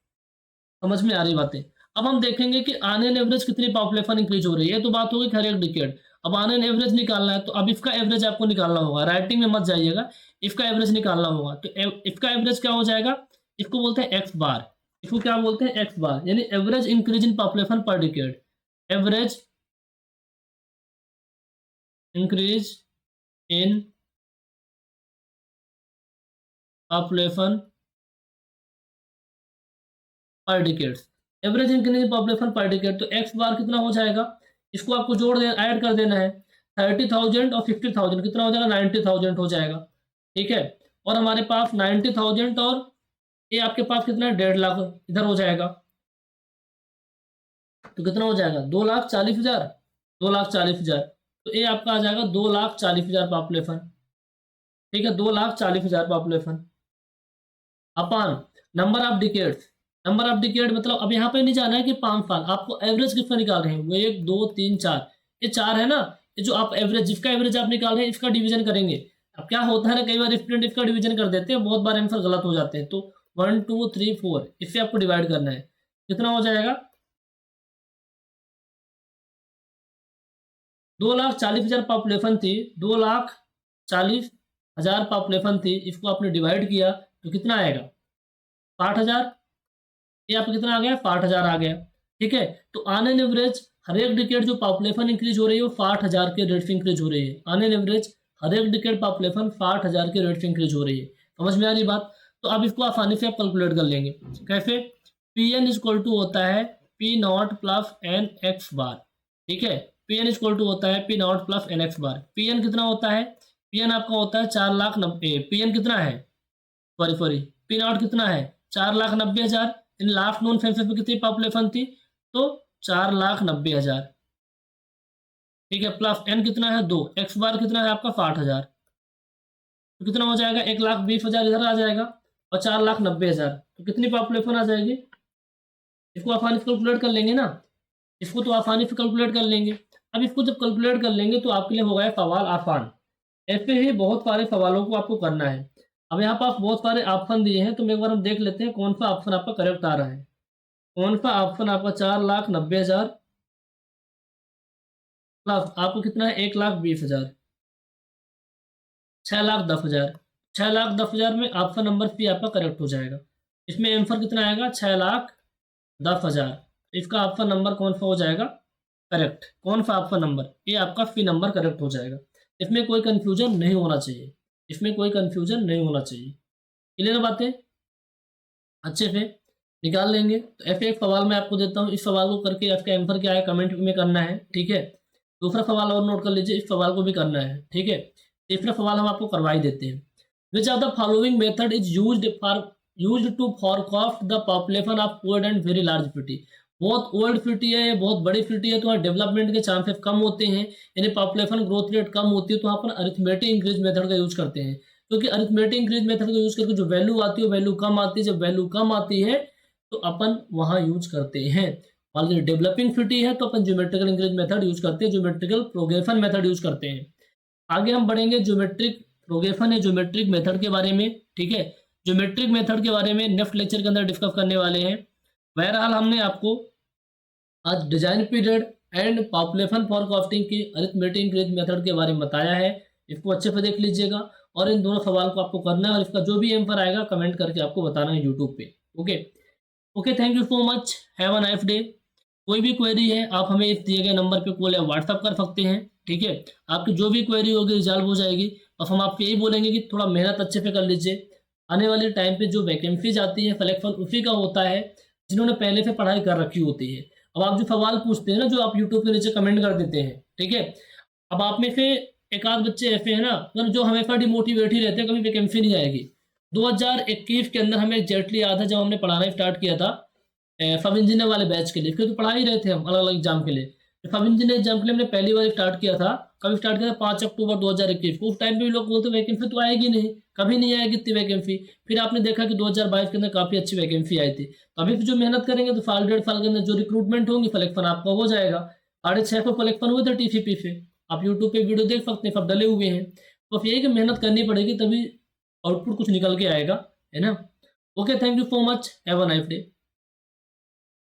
समझ में आ रही बातें। अब हम देखेंगे कि ऑन एन एवरेज कितनी पॉपुलेशन इंक्रीज हो रही है, ये तो बात होगी हर एक डिकेड। अब ऑन एन एवरेज निकालना है, तो अब इसका एवरेज आपको निकालना होगा, राइटिंग में मत जाइएगा, इसका एवरेज निकालना होगा। तो इसका एवरेज क्या हो जाएगा, इसको बोलते हैं एक्स बार, इसको क्या बोलते हैं, एक्स बार, यानी एवरेज इंक्रीज इन पॉपुलेशन पर decade, average increase in population पर डिकेड, एवरेज इंक्रीज पॉपुलेशन पर डिकेड। तो एक्स बार कितना हो जाएगा, इसको आपको जोड़ दे, ऐड कर देना है, 30,000 और 50,000 कितना हो जाएगा, 90,000 हो जाएगा, ठीक है। और हमारे पास 90,000 और ये आपके पास कितना है, 1.5 लाख इधर हो जाएगा, तो कितना हो जाएगा, 2,40,000, 2,40,000, तो ये आपका आ जाएगा 2,40,000 पॉपुलेशन, ठीक है, 2,40,000 population upon number of decades. Number of decade मतलब अब यहाँ पे नहीं जाना है कि 5 साल, आपको एवरेज कितना निकाल रहे हैं, वो 1 2 3 4, ये 4 है ना, ये जो आप एवरेज, जिसका एवरेज आप निकाल रहे हैं इसका डिवीजन करेंगे। अब क्या होता है ना, कई बार स्टूडेंट इसका डिवीजन कर देते हैं, बहुत बार आंसर गलत हो जाते हैं, तो 1 2 3 4 इससे आपको डिवाइड करना है, कितना हो जाएगा, 2,40,000 पॉपुलेशन थी, 2,40,000 पॉपुलेशन थी, इसको आपने डिवाइड किया तो कितना आएगा, 60,000, ये आपका कितना आ गया, 60,000 आ गया, ठीक है। तो ऑन एन एवरेज हर एक डिकेड जो पॉपुलेशन इंक्रीज हो रही है वो 60,000 के रेट से इंक्रीज हो रही है, ऑन एन एवरेज हर एक डिकेड पॉपुलेशन 60,000 के रेट से इंक्रीज हो रही है, समझ में आ रही बात। तो अब इसको आसानी से आप कैलकुलेट कर लेंगे, कैसे, पी एन इक्वल टू होता है P naught plus N X bar, ठीक है, पी एन इक्वल टू होता है P naught plus N X bar. P N कितना होता है, पी एन आपका होता है 4,90,000, पी एन कितना है, सॉरी पी नॉट कितना है, 4,90,000, इन लास्ट नोन सेंसस में कितनी पॉपुलेशन थी, तो 4,90,000, ठीक है, प्लस एन कितना है 2, एक्स बार कितना है आपका 60,000, तो कितना हो जाएगा, 1,20,000 इधर आ जाएगा और 4,90,000, तो कितनी पॉपुलेशन आ जाएगी, इसको आसानी से कैलकुलेट कर लेंगे ना, इसको तो आसानी से कैलकुलेट कर लेंगे। अब इसको जब कैलकुलेट कर लेंगे तो आपके लिए हो गया सवाल आसान, ऐसे ही बहुत सारे सवालों को आपको करना है। अब यहाँ पास बहुत सारे ऑप्शन दिए हैं, तो एक बार हम देख लेते हैं कौन सा ऑप्शन आपका करेक्ट आ रहा है, कौन सा ऑप्शन आपका 4,90,000 प्लस आपको कितना है, 1,20,000, 6,10,000, 6,10,000 में ऑप्शन नंबर सी आपका करेक्ट हो जाएगा। इसमें आंसर कितना आएगा, 6,10,000, इसका ऑप्शन नंबर कौन सा हो जाएगा, करेक्ट, कौन सा ऑप्शन नंबर, ये आपका सी नंबर करेक्ट हो जाएगा। इसमें कोई कंफ्यूजन नहीं होना चाहिए, इसमें कोई कंफ्यूजन नहीं होना चाहिए, क्लियर बातें, अच्छे से निकाल लेंगे। तो ऐसे एक सवाल मैं आपको देता हूँ, इस सवाल को करके आपका आंसर क्या है कमेंट में करना है, ठीक है। दूसरा सवाल और नोट कर लीजिए, इस सवाल को भी करना है, ठीक है। तीसरा सवाल हम आपको करवा ही देते हैं, which of the following method is used to forecast the population of old and very large city. बहुत ओल्ड सिटी है, बहुत बड़ी सिटी है, तो वहाँ डेवलपमेंट के चांसेस कम होते हैं, यानी पॉपुलेशन ग्रोथ रेट कम होती है, तो वहाँ पर अरिथमेटिक इंक्रीज मेथड का यूज करते हैं, क्योंकि अरिथमेटिक इंक्रीज मेथड का यूज करके जो वैल्यू आती है वो वैल्यू कम आती है, जब वैल्यू कम आती है तो अपन वहाँ यूज करते हैं। और डेवलपिंग सिटी है तो अपन ज्योमेट्रिकल इंक्रीज मेथड यूज करते हैं, ज्योमेट्रिकल प्रोग्रेशन मेथड यूज करते हैं। आगे हम बढ़ेंगे ज्योमेट्रिक प्रोग्रेशन है ज्योमेट्रिक मेथड के बारे में, ठीक है, ज्योमेट्रिक मेथड के बारे में नेक्स्ट लेक्चर के अंदर डिस्कस करने वाले हैं। बहरहाल हमने आपको आज design period, and population forecasting की अरिथमेटिक इंक्रीज मेथड के बारे में बताया है। इसको अच्छे से देख लीजिएगा और इन दोनों सवाल को आपको करना है और इसका जो भी आंसर आएगा कमेंट करके आपको बताना है यूट्यूब पे। Okay okay, thank you so much, have a nice day. कोई भी क्वेरी है आप हमें इस दिए गए नंबर पे कॉल या व्हाट्सअप कर सकते हैं, ठीक है। आपकी जो भी क्वेरी होगी रिजॉल्व हो जाएगी। बस हम आपको यही बोलेंगे कि थोड़ा मेहनत अच्छे से कर लीजिए। आने वाले टाइम पे जो वैकेंसीज आती है सिलेक्शन उसी का होता है जिन्होंने पहले से पढ़ाई कर रखी होती है। अब आप जो सवाल पूछते हैं ना, जो आप यूट्यूब के नीचे कमेंट कर देते हैं, ठीक है, अब आप में से एक आध बच्चे ऐसे हैं ना मतलब जो हमेशा डिमोटिवेट ही रहते हैं, कभी वैकेंसी नहीं आएगी। 2021 के अंदर हमें एग्जैक्टली याद है जब हमने पढ़ाना स्टार्ट किया था सब इंजीनियर वाले बैच के लिए, फिर तो पढ़ा ही रहे थे हम अलग अलग एग्जाम के लिए। सब इंजीनियर एग्जाम के लिए हमने पहली बार स्टार्ट किया था, कभी स्टार्ट किया था 5 अक्टूबर 2021 को। उस टाइम पे भी लोग बोलते वैकेंसी तो आएगी नहीं, कभी नहीं आएगी इतनी वैकेंसी। फिर आपने देखा कि 2022 के अंदर काफ़ी अच्छी वैकेंसी आई थी। तो अभी जो मेहनत करेंगे तो साल डेढ़ साल के अंदर जो रिक्रूटमेंट होंगी सिलेक्शन आपका हो जाएगा। 650 सिलेक्शन हुए थे TCP से, आप यूट्यूब पे वीडियो देख सकते हैं, सब डले हुए हैं। तो अब यही कि मेहनत करनी पड़ेगी तभी आउटपुट कुछ निकल के आएगा, है ना। Okay, thank you so much, have a nice day.